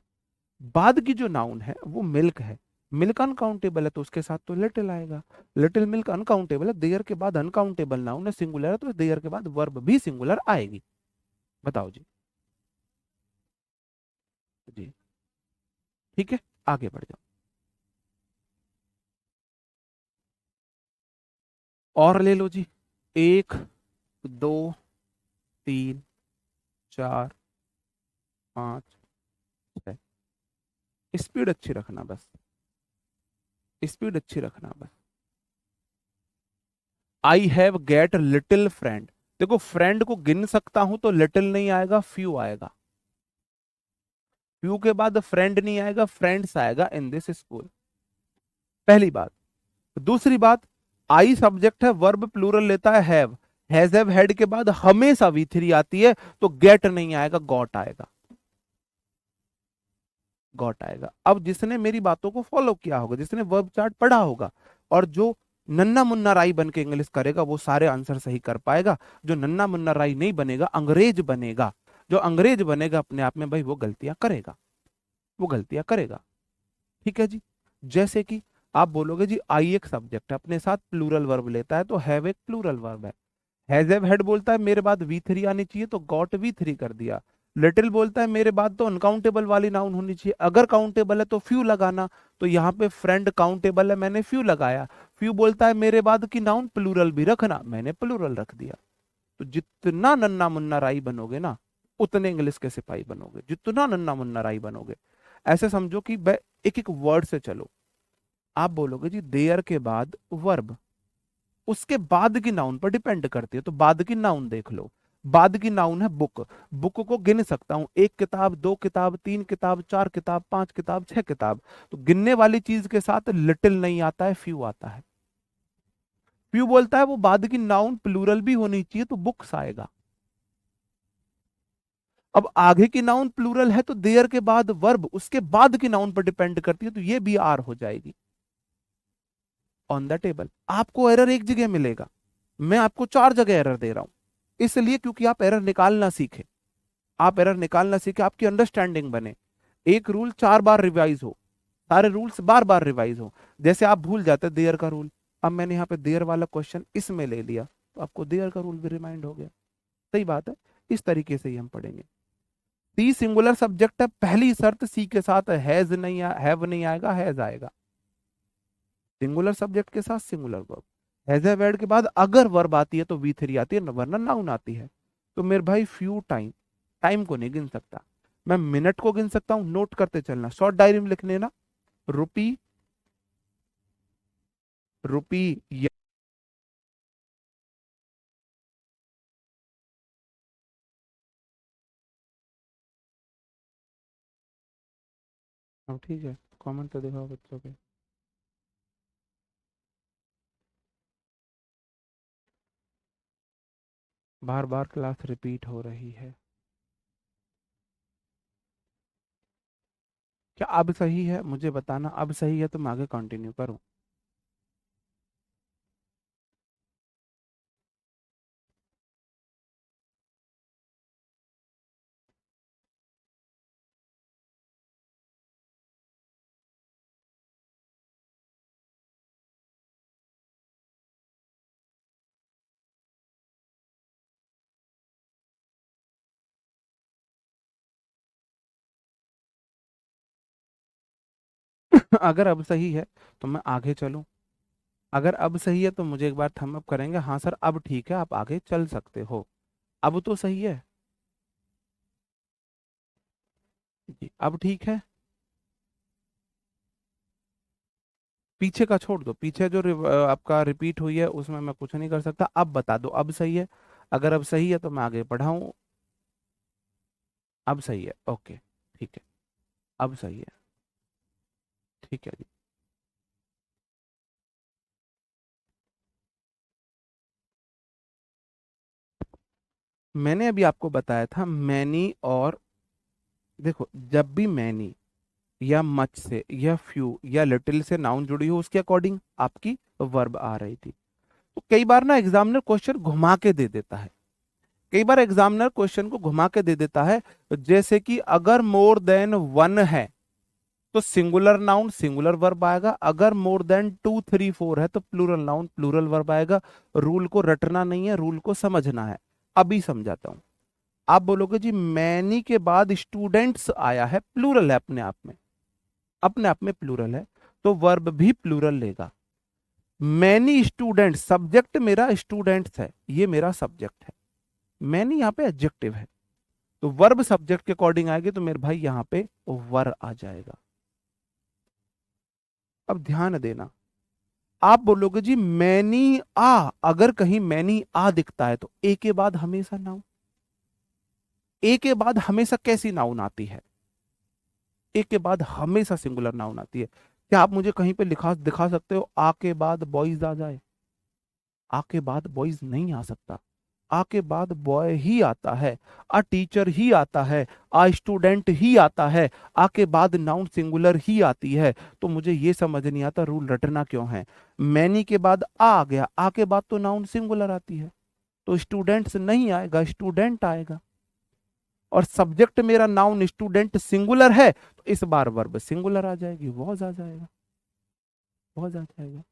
A: बाद की जो नाउन है वो मिल्क है, मिल्क अनकाउंटेबल है तो उसके साथ तो लिटिल आएगा, लिटिल मिल्क अनकाउंटेबल है, देयर के बाद अनकाउंटेबल नाउन है, सिंगुलर है तो देयर के बाद वर्ब भी सिंगुलर आएगी। बताओ जी। जी ठीक है, आगे बढ़ जाओ। और ले लो जी, एक, दो, तीन, चार, पाँच, छह। स्पीड अच्छी रखना बस, स्पीड अच्छी रखना बस। I have get little friend, देखो फ्रेंड को गिन सकता हूं तो लिटिल नहीं आएगा, फ्यू आएगा। फ्यू के बाद फ्रेंड नहीं आएगा, फ्रेंड्स आएगा इन दिस स्कूल। पहली बात। दूसरी बात, आई सब्जेक्ट है, वर्ब प्लूरल लेता है हैव हैड के बाद हमेशा वी थ्री आती है, तो गेट नहीं आएगा, गॉट आएगा, गॉट आएगा। अब जिसने मेरी बातों को फॉलो किया होगा, जिसने वर्ब चार्ट पढ़ा होगा, और जो नन्ना मुन्ना राई बन के इंग्लिश करेगा वो सारे आंसर सही कर पाएगा। जो नन्ना मुन्ना राई नहीं बनेगा, अंग्रेज बनेगा, जो अंग्रेज बनेगा अपने आप में भाई वो गलतियां करेगा, वो गलतियां करेगा। ठीक है जी। जैसे कि आप बोलोगे जी आई एक सब्जेक्ट है, अपने साथ प्लूरल वर्ब लेता है तो हैव एक प्लूरल वर्ब है। हैज हैव हैड बोलता है मेरे बाद वी थ्री आनी चाहिए तो गॉट वी थ्री कर दिया। लिटिल बोलता है मेरे बाद तो अनकाउंटेबल वाली नाउन होनी चाहिए, अगर काउंटेबल है तो फ्यू लगाना, तो यहाँ पे फ्रेंड काउंटेबल है मैंने फ्यू लगाया। फ्यू बोलता है मेरे बाद की नाउन प्लूरल भी रखना, मैंने प्लूरल रख दिया। तो जितना नन्ना मुन्ना राई बनोगे ना, उतने इंग्लिश के सिपाही बनोगे, जितना नन्ना मुन्ना राई बनोगे। ऐसे समझो कि एक एक वर्ड से चलो। आप बोलोगे जी देयर के बाद वर्ब, उसके बाद की नाउन पर डिपेंड करती है, तो बाद की नाउन देख लो। बाद की नाउन है बुक, बुक को गिन सकता हूं, एक किताब, दो किताब, तीन किताब, चार किताब, पांच किताब, छह किताब। तो गिनने वाली चीज के साथ लिटिल नहीं आता है, फ्यू आता है। फ्यू बोलता है वो बाद की नाउन प्लूरल भी होनी चाहिए तो बुक्स आएगा। अब आगे की नाउन प्लूरल है तो देयर के बाद वर्ब उसके बाद की नाउन पर डिपेंड करती है, तो ये भी आर हो जाएगी। ऑन द टेबल आपको एरर एक जगह मिलेगा, मैं आपको चार जगह एरर दे रहा हूं, इसलिए क्योंकि आप एरर निकालना सीखे, आप एरर निकालना सीखे, आपकी अंडरस्टैंडिंग बने। एक रूल चार बार रिवाइज हो, सारे रूल्स बार बार रिवाइज हो। जैसे आप भूल जाते देयर का रूल, अब मैंने यहाँ पे देयर वाला क्वेश्चन इसमें ले लिया तो आपको देयर का रूल भी रिमाइंड हो गया। सही बात है, इस तरीके से ही हम पढ़ेंगे। सी सिंगुलर सब्जेक्ट है, पहली शर्त सी के साथ हैज नहीं हैव नहीं आएगा, हैज आएगा। सिंगुलर सब्जेक्ट के साथ सिंगुलर वर्ब, हैज है वर्ड के बाद अगर वर्ब आती है तो वी थ्री आती है, वरना नाउन आती है। तो मेरे भाई फ्यू टाइम, टाइम को नहीं गिन सकता, मैं मिनट को गिन सकता हूं, नोट करते चलना, शॉर्ट डायरी में लिख लेना। रुपी, रुपी या, हाँ, ठीक है, कमेंट तो दिखाओ बच्चों के। बार बार क्लास रिपीट हो रही है, क्या अब सही है मुझे बताना, अब सही है तो मैं आगे कंटिन्यू करूं। अगर अब सही है तो मैं आगे चलूं, अगर अब सही है तो मुझे एक बार थंब अप करेंगे, हाँ सर अब ठीक है आप आगे चल सकते हो। अब तो सही है जी, अब ठीक है। पीछे का छोड़ दो, पीछे जो आपका रिपीट हुई है उसमें मैं कुछ नहीं कर सकता, अब बता दो अब सही है। अगर अब सही है तो मैं आगे बढ़ाऊं। अब सही है, ओके, ठीक है, अब सही है, ठीक है जी। मैंने अभी आपको बताया था मैनी, और देखो जब भी मैनी या मच से या फ्यू या लिटिल से नाउन जुड़ी हो उसके अकॉर्डिंग आपकी वर्ब आ रही थी। तो कई बार ना एग्जामिनर क्वेश्चन घुमा के दे देता है, कई बार एग्जामिनर क्वेश्चन को घुमा के दे देता है, जैसे कि अगर मोर देन वन है तो सिंगुलर नाउन सिंगुलर वर्ब आएगा, अगर more than two three four है तो प्लूरल नाउन प्लूरल वर्ब आएगा। रूल को रटना नहीं है, रूल को समझना है। अभी समझाता हूं। आप बोलोगे जी मैनी के बाद स्टूडेंट्स आया है, प्लूरल है अपने आप में, अपने आप में प्लूरल है, तो वर्ब भी प्लूरल लेगा। मैनी स्टूडेंट्स, सब्जेक्ट मेरा स्टूडेंट्स है, ये मेरा सब्जेक्ट है। मैनी यहाँ पे एडजेक्टिव है, तो वर्ब सब्जेक्ट के अकॉर्डिंग आएगी, तो मेरे भाई यहाँ पे वर आ जाएगा। अब ध्यान देना, आप बोलोगे जी मैनी आ, अगर कहीं मैनी आ दिखता है तो ए के बाद हमेशा नाउन, ए के बाद हमेशा कैसी नाउन आती है? ए के बाद हमेशा सिंगुलर नाउन आती है। क्या आप मुझे कहीं पे लिखा दिखा सकते हो आ के बाद बॉयज आ जाए? आ के बाद बॉयज नहीं आ सकता, आ के बाद बॉय ही आता है, अ टीचर ही आता है, अ स्टूडेंट ही आता है, आ के बाद नाउन सिंगुलर ही आती है। तो मुझे ये समझ नहीं आता रूल रटना क्यों है। मैनी के बाद आ गया, आ के बाद तो नाउन सिंगुलर आती है, तो स्टूडेंट्स नहीं आएगा, स्टूडेंट आएगा। और सब्जेक्ट मेरा नाउन स्टूडेंट सिंगुलर है, तो इस बार वर्ब सिंगुलर आ जाएगी, वॉज आ जाएगा, वॉज आ जाएगा।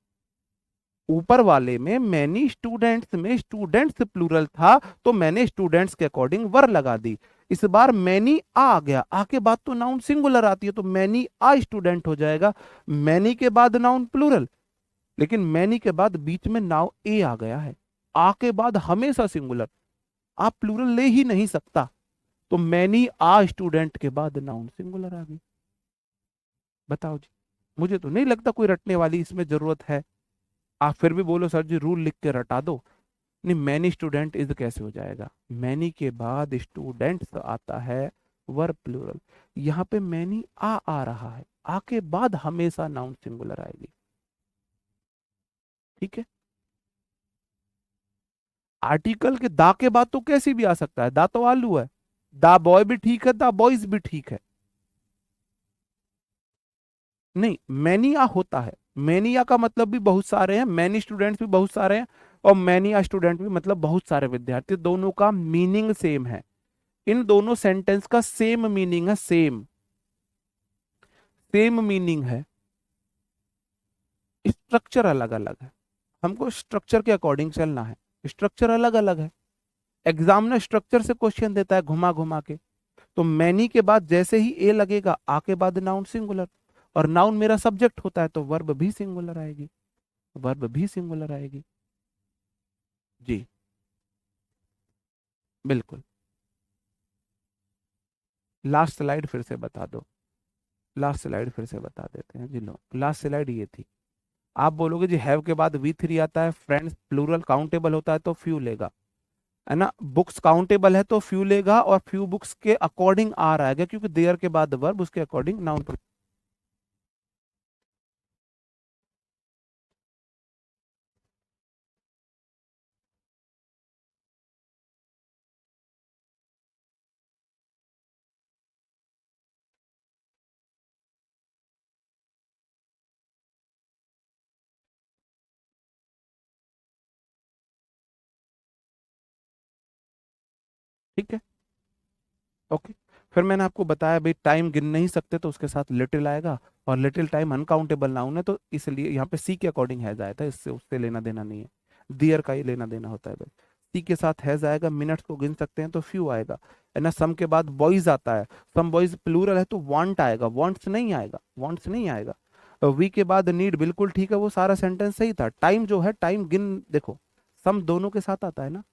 A: ऊपर वाले में मैनी स्टूडेंट्स में स्टूडेंट्स प्लूरल था, तो मैंने स्टूडेंट्स के अकॉर्डिंग वर लगा दी। इस बार मैनी आ गया, आ के बाद तो नाउन सिंगुलर आती है, तो मैनी आ स्टूडेंट हो जाएगा। मैनी के बाद नाउन प्लूरल, लेकिन मैनी के बाद बीच में नाउ ए आ गया है, आ के बाद हमेशा सिंगुलर, आप प्लूरल ले ही नहीं सकता। तो मैनी आ स्टूडेंट के बाद नाउन सिंगुलर आ गई। बताओ जी, मुझे तो नहीं लगता कोई रटने वाली इसमें जरूरत है। आप फिर भी बोलो सर जी रूल लिख के रटा दो। नहीं, मैनी स्टूडेंट इज कैसे हो जाएगा? मैनी के बाद स्टूडेंट्स आता है, वर्ब प्लूरल। यहाँ पे मैनी आ रहा है, आ के बाद हमेशा नाउन सिंगुलर आएगी। ठीक है। आर्टिकल के दा के बाद तो कैसी भी आ सकता है, दा तो आलू है, दा बॉय भी ठीक है, दा बॉयज भी ठीक है। नहीं, मैनिया होता है, मैनिया का मतलब भी बहुत सारे हैं, मैनी स्टूडेंट्स भी बहुत सारे हैं, और मैनिया स्टूडेंट भी मतलब बहुत सारे विद्यार्थी, दोनों का मीनिंग सेम है। इन दोनों सेंटेंस का सेम मीनिंग है, सेम सेम मीनिंग है, स्ट्रक्चर अलग अलग है। हमको स्ट्रक्चर के अकॉर्डिंग चलना है, स्ट्रक्चर अलग अलग है। एग्जामिनर स्ट्रक्चर से क्वेश्चन देता है घुमा घुमा के। तो मैनी के बाद जैसे ही ए लगेगा, आ के बाद नाउन सिंगुलर, और नाउन मेरा सब्जेक्ट होता है, तो वर्ब भी सिंगुलर आएगी, वर्ब भी सिंगुलर आएगी। जी बिल्कुल। लास्ट स्लाइड फिर से बता दो, लास्ट स्लाइड फिर से बता देते हैं जी। लो, लास्ट स्लाइड ये थी। आप बोलोगे जी हैव के बाद वी थ्री आता है, फ्रेंड्स प्लूरल काउंटेबल होता है तो फ्यू लेगा, है ना, बुक्स काउंटेबल है तो फ्यू लेगा, और फ्यू बुक्स के अकॉर्डिंग आ रहा है, क्योंकि देयर के बाद वर्ब उसके अकॉर्डिंग नाउन। ठीक है। ओके। फिर मैंने आपको बताया भाई टाइम गिन नहीं सकते, तो उसके साथ लिटिल आएगा, और लिटिल टाइम अनकाउंटेबल नाउन है, तो इसलिए यहाँ पे सी के अकॉर्डिंग हैज आया था, इससे उससे लेना देना नहीं है, दियर का ही लेना देना होता है भाई। सी के साथ हैज आएगा, मिनट्स को गिन सकते हैं तो फ्यू आएगा, है ना। सम के बाद बॉयज आता है, सम बॉयज प्लूरल है तो वांट आएगा, वांट्स नहीं आएगा, वांट्स नहीं आएगा। वी के बाद नीड, बिल्कुल ठीक है, वो सारा सेंटेंस सही था। टाइम जो है, टाइम गिन देखो, सम दोनों के साथ आता है ना।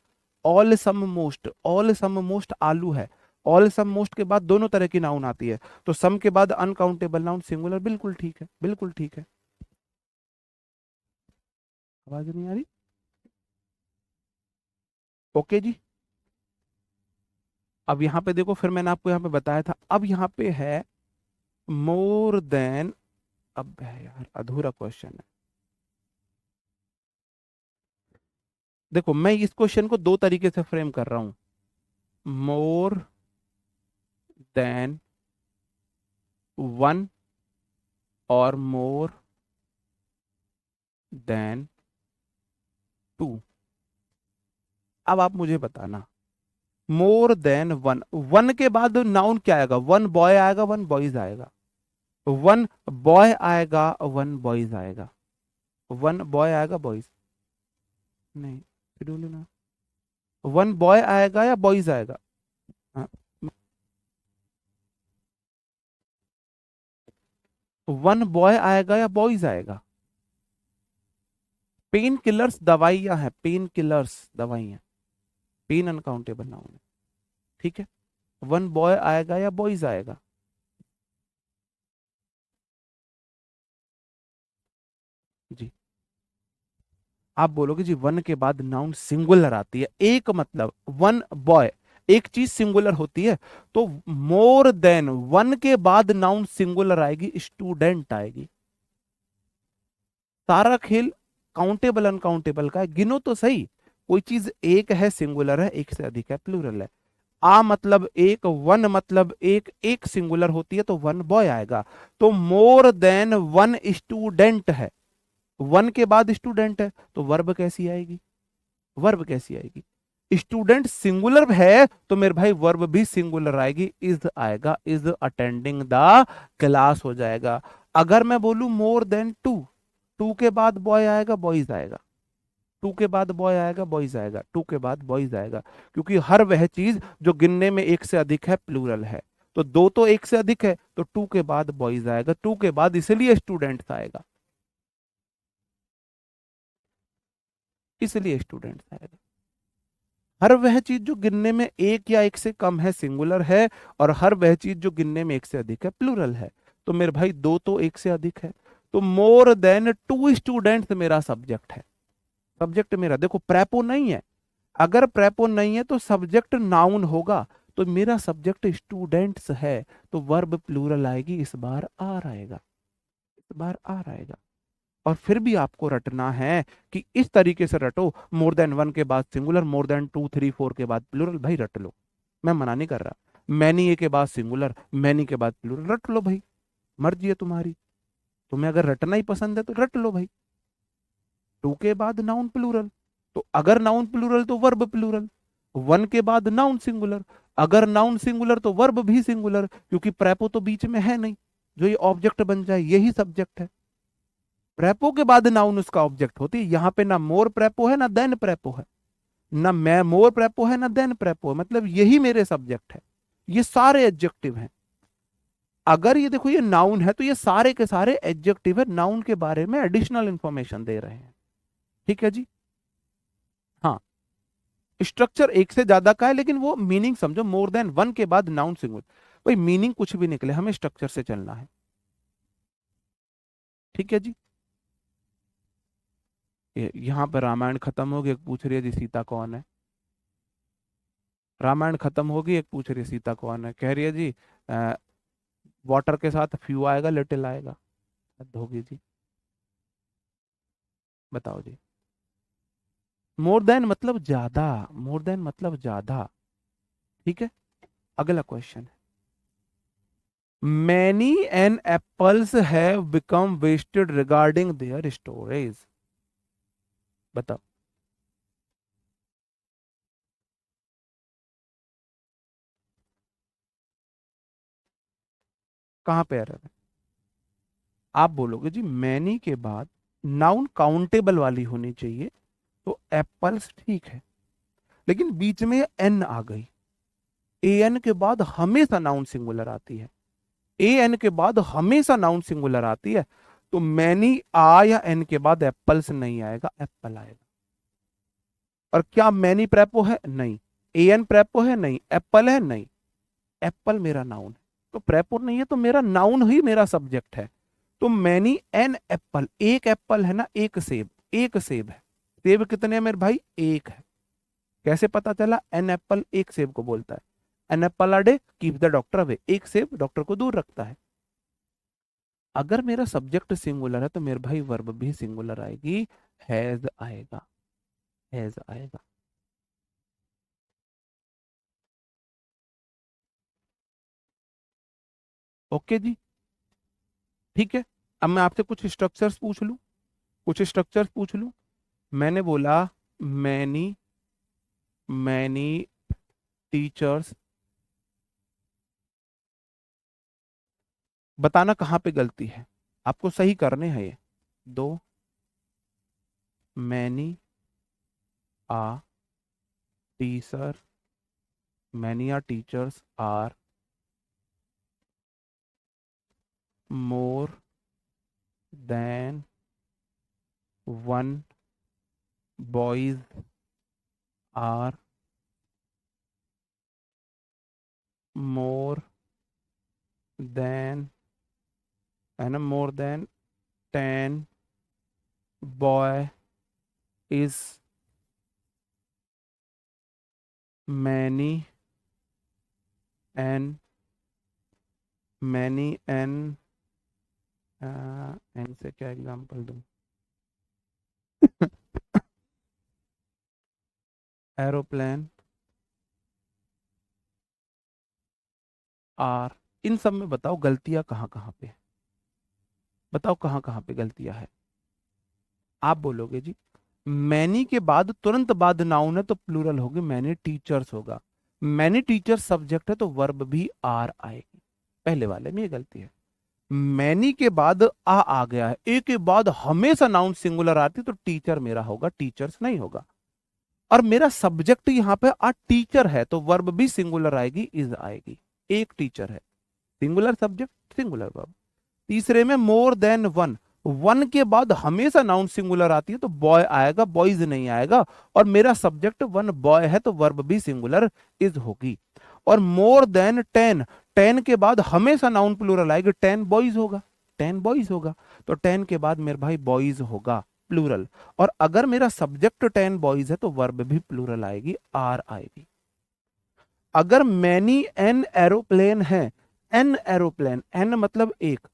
A: All some most, all some most आलू है, ऑल सम मोस्ट के बाद दोनों तरह की नाउन आती है, तो सम के बाद अनकाउंटेबल नाउन सिंगुलर, बिल्कुल ठीक है, बिल्कुल ठीक है। आवाज नहीं आ रही? ओके जी। अब यहाँ पे देखो, फिर मैंने आपको यहाँ पे बताया था, अब यहाँ पे है मोर देन, अब है यार अधूरा क्वेश्चन है। देखो मैं इस क्वेश्चन को दो तरीके से फ्रेम कर रहा हूं, मोर देन वन और मोर देन टू। अब आप मुझे बताना, मोर देन वन, वन के बाद नाउन क्या आएगा? वन बॉय आएगा, वन बॉयज आएगा, वन बॉय आएगा, वन बॉयज आएगा, वन बॉय आएगा बॉयज नहीं, फिर बोलो ना, वन बॉय आएगा या बॉयज आएगा? हाँ, वन बॉय आएगा या बॉयज आएगा? पेन किलर्स दवाइयां हैं, पेन किलर्स दवाइयां, पेन अनकाउंटेबल नाउन है, ठीक है। वन बॉय आएगा या बॉयज आएगा? जी, आप बोलोगे जी वन के बाद नाउन सिंगुलर आती है, एक मतलब वन बॉय, एक चीज सिंगुलर होती है, तो मोर देन वन के बाद नाउन सिंगुलर आएगी, स्टूडेंट आएगी। सारा खेल काउंटेबल अनकाउंटेबल का है, गिनो तो सही, कोई चीज एक है सिंगुलर है, एक से अधिक है प्लूरल है। आ मतलब एक, वन मतलब एक, एक सिंगुलर होती है तो वन बॉय आएगा, तो मोर देन वन स्टूडेंट है, वन के बाद स्टूडेंट है, तो वर्ब कैसी आएगी? वर्ब कैसी आएगी? स्टूडेंट सिंगुलर है तो मेरे भाई वर्ब भी सिंगुलर आएगी, इज आएगा, इज अटेंडिंग द क्लास हो जाएगा। अगर मैं बोलूं मोर देन टू, टू के बाद बॉय आएगा, बॉयज आएगा, टू के बाद बॉय आएगा, बॉयज आएगा, टू के बाद बॉयज आएगा, क्योंकि हर वह चीज जो गिनने में एक से अधिक है प्लूरल है, तो दो तो एक से अधिक है, तो टू के बाद बॉयज आएगा, टू के बाद इसलिए स्टूडेंट्स आएगा, इसलिए स्टूडेंट्स आएगा। हर वह चीज जो गिनने में एक या एक से कम है सिंगुलर है, और हर वह चीज जो गिनने में एक से अधिक है प्लूरल है, तो मेरे भाई दो तो एक से अधिक है, तो मोर देन टू स्टूडेंट्स मेरा सब्जेक्ट है। सब्जेक्ट मेरा देखो प्रेपो नहीं है, अगर प्रेपो नहीं है तो सब्जेक्ट नाउन होगा, तो मेरा सब्जेक्ट स्टूडेंट्स है, तो वर्ब प्लूरल आएगी, इस बार आर आएगा, इस बार आर आएगा। और फिर भी आपको रटना है कि इस तरीके से रटो, मोर देन वन के बाद singular, more than two three four के बाद प्लूरल, भाई रट लो, मैं मना नहीं कर रहा। मैनी ए के बाद सिंगुलर, मैनी के बाद प्लूरल, रट लो भाई, मर्जी है तुम्हारी, तुम्हें अगर रटना ही पसंद है तो रट लो भाई। टू के बाद नाउन प्लूरल, तो अगर नाउन प्लूरल तो वर्ब प्लूरल, वन के बाद नाउन सिंगुलर, अगर नाउन सिंगुलर तो वर्ब भी सिंगुलर, क्योंकि प्रेपो तो बीच में है नहीं जो ये ऑब्जेक्ट बन जाए, यही सब्जेक्ट है। प्रेपो के बाद नाउन उसका ऑब्जेक्ट होती है, यहाँ पे ना मोर प्रेपो है ना देन प्रेपो है, ना मैं मोर प्रेपो है ना देन प्रेपो है, मतलब यही मेरे सब्जेक्ट है, ये सारे एडजेक्टिव हैं। अगर ये देखो ये नाउन है तो ये सारे के सारे एडजेक्टिव है, नाउन के बारे में एडिशनल इंफॉर्मेशन दे रहे हैं, ठीक है जी। हाँ, स्ट्रक्चर एक से ज्यादा का है, लेकिन वो मीनिंग समझो, मोर देन वन के बाद नाउन सिंगुलर, भाई मीनिंग कुछ भी निकले हमें स्ट्रक्चर से चलना है, ठीक है जी। यहाँ पर रामायण खत्म हो गई, एक पूछ रही है जी सीता कौन है? रामायण खत्म होगी, एक पूछ रही है सीता कौन है, कह रही है जी वाटर के साथ फ्यू आएगा, लिटिल आएगा, हद होगी जी, बताओ जी। मोर देन मतलब ज्यादा, मोर देन मतलब ज्यादा, ठीक है। अगला क्वेश्चन है, many an apples have become wasted regarding their storage, बताओ। कहाँ पे एरर है? आप बोलोगे जी मैनी के बाद नाउन काउंटेबल वाली होनी चाहिए, तो एप्पल्स ठीक है, लेकिन बीच में एन आ गई, ए एन के बाद हमेशा नाउन सिंगुलर आती है, ए एन के बाद हमेशा नाउन सिंगुलर आती है, तो मैनी आ या एन के बाद एप्पल्स नहीं आएगा, एप्पल आएगा। और क्या मैनी प्रेपो है? नहीं। ए एन प्रेपो है? नहीं। एप्पल है? नहीं। एप्पल मेरा नाउन है, तो प्रेपो नहीं है, तो मेरा नाउन ही मेरा सब्जेक्ट है, तो मैनी एन एप्पल, एक एप्पल है ना, एक सेब, एक सेब है, सेब कितने हैं मेरे भाई? एक है। कैसे पता चला? एन एप्पल एक सेब को बोलता है, an apple a day keep the doctor away, एक सेब डॉक्टर को दूर रखता है। अगर मेरा सब्जेक्ट सिंगुलर है तो मेरे भाई वर्ब भी सिंगुलर आएगी, हैज आएगा, हैज आएगा। ओके जी, ठीक है। अब मैं आपसे कुछ स्ट्रक्चर्स पूछ लूं, कुछ स्ट्रक्चर्स पूछ लूं। मैंने बोला मैनी, मैनी टीचर्स। बताना कहां पे गलती है, आपको सही करने हैं ये दो। Many a teacher, many a teachers are more than one, boys are more than, है ना, more than 10, boy is many an, many an, an से क्या एग्जांपल दूं एरोप्लेन आर। इन सब में बताओ गलतियां कहाँ कहाँ पे है? बताओ कहाँ कहाँ पे गलतियां है? आप बोलोगे जी मैनी के बाद तुरंत बाद नाउन है तो प्लूरल होगी, मैनी टीचर्स होगा। मैनी टीचर्स सब्जेक्ट है तो वर्ब भी आर आएगी। पहले वाले में ये गलती है। मैनी के बाद आ गया है, ए के बाद हमेशा नाउन सिंगुलर आती तो टीचर मेरा होगा, टीचर्स नहीं होगा। और मेरा सब्जेक्ट यहाँ पे आ टीचर है तो वर्ब भी सिंगुलर आएगी, इज आएगी। एक टीचर है, सिंगुलर सब्जेक्ट सिंगुलर वर्ब। तीसरे में मोर देन वन, वन के बाद हमेशा नाउन सिंगुलर आती है तो बॉय आएगा, बॉयज नहीं आएगा। और मेरा सब्जेक्ट वन बॉय है तो वर्ब भी सिंगुलर इज होगी। और मोर देन 10, 10 के बाद हमेशा नाउन प्लूरल आएगी, 10 बॉयज होगा, 10 बॉयज होगा। तो 10 के बाद मेरे भाई बॉयज होगा प्लूरल। और अगर मेरा सब्जेक्ट 10 बॉयज है तो वर्ब भी प्लूरल आएगी, आर आएगी। अगर मैनी एन एरोप्लेन है, एन एरोप्लेन, एन मतलब एक,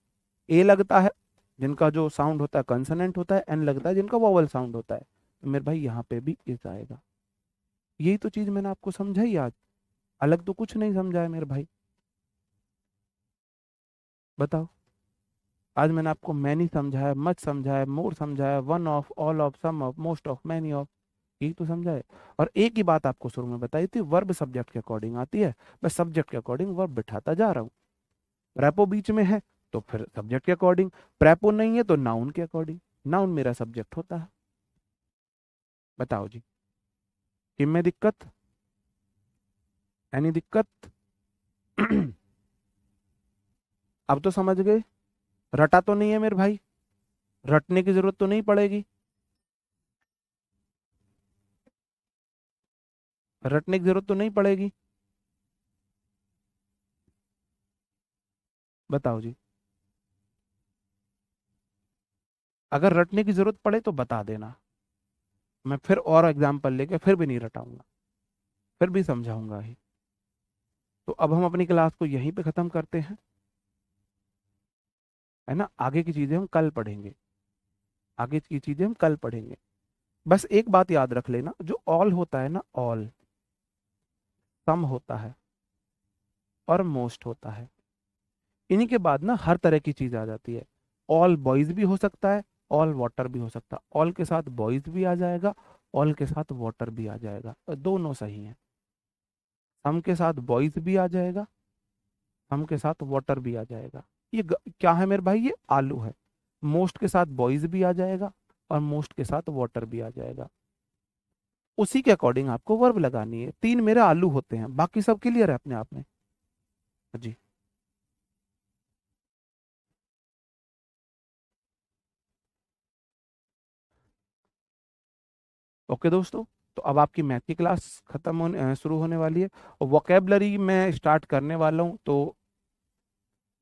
A: ए लगता है जिनका जो साउंड होता है कंसोनेंट होता है, एन लगता है जिनका वोवल साउंड होता है, तो मेरे भाई यहाँ पे भी इस आएगा। यही तो चीज मैंने आपको समझाई आज, अलग तो कुछ नहीं समझा है मेरे भाई। बताओ, आज मैंने आपको मैनी समझाया, मच समझाया, मोर समझाया, one of, all of, some of, most of, many of, यही तो समझाए। और एक ही बात आपको शुरू में बताई थी, वर्ब सब्जेक्ट के अकॉर्डिंग आती है, मैं सब्जेक्ट के अकॉर्डिंग वर्ब बिठाता जा रहा हूँ। प्रेपो बीच में है तो फिर सब्जेक्ट के अकॉर्डिंग, प्रेपो नहीं है तो नाउन के अकॉर्डिंग, नाउन मेरा सब्जेक्ट होता है। बताओ जी, किम में दिक्कत, एनी दिक्कत? अब तो समझ गए, रटा तो नहीं है मेरे भाई, रटने की जरूरत तो नहीं पड़ेगी, रटने की जरूरत तो नहीं पड़ेगी। बताओ जी, अगर रटने की जरूरत पड़े तो बता देना, मैं फिर और एग्जाम्पल लेके फिर भी नहीं रटाऊंगा, फिर भी समझाऊंगा ही। तो अब हम अपनी क्लास को यहीं पे खत्म करते हैं, है ना। आगे की चीजें हम कल पढ़ेंगे, आगे की चीजें हम कल पढ़ेंगे। बस एक बात याद रख लेना, जो ऑल होता है ना, ऑल, सम होता है और मोस्ट होता है, इन्हीं के बाद ना हर तरह की चीज आ जाती है। ऑल बॉयज भी हो सकता है, ऑल वाटर भी हो सकता है, ऑल के साथ बॉयज भी आ जाएगा, ऑल के साथ वाटर भी आ जाएगा, दोनों सही हैं। सम के साथ बॉयज भी आ जाएगा, सम के साथ वाटर भी आ जाएगा। ये क्या है मेरे भाई, ये आलू है। मोस्ट के साथ बॉयज भी आ जाएगा और मोस्ट के साथ वाटर भी आ जाएगा। उसी के अकॉर्डिंग आपको वर्ब लगानी है। तीन मेरे आलू होते हैं, बाकी सब क्लियर है अपने आप में जी। ओके दोस्तों, तो अब आपकी मैथ की क्लास खत्म होने शुरू होने वाली है, और वोकेबलरी मैं स्टार्ट करने वाला हूँ। तो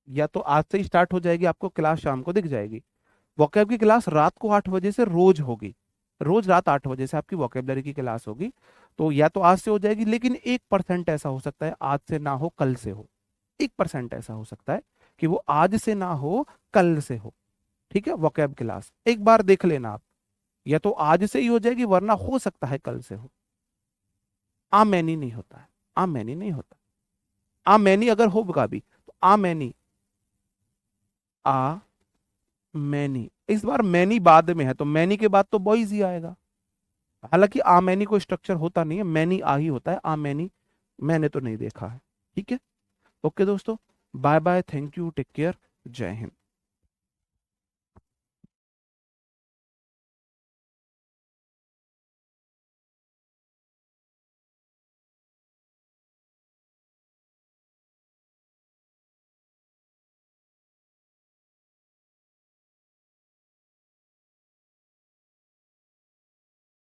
A: या तो आज से ही स्टार्ट हो जाएगी, आपको क्लास शाम को दिख जाएगी। वोकेब की क्लास रात को 8 बजे से रोज होगी, रोज रात 8 बजे से आपकी वोकेबलरी की क्लास होगी। तो या तो आज से हो जाएगी, लेकिन 1% ऐसा हो सकता है आज से ना हो कल से हो, 1% ऐसा हो सकता है कि वो आज से ना हो कल से हो। ठीक है, वोकेब क्लास एक बार देख लेना आप, या तो आज से ही हो जाएगी वरना हो सकता है कल से हो। आ मैनी नहीं होता है, आ मैनी नहीं होता। आ मैनी अगर होगा भी तो आ मैनी, आ मैनी, इस बार मैनी बाद में है तो मैनी के बाद तो बॉयज ही आएगा। हालांकि आ मैनी कोई स्ट्रक्चर होता नहीं है, मैनी आ ही होता है, आ मैनी मैंने तो नहीं देखा है। ठीक है, ओके दोस्तों, bye bye, thank you, take care, जय हिंद।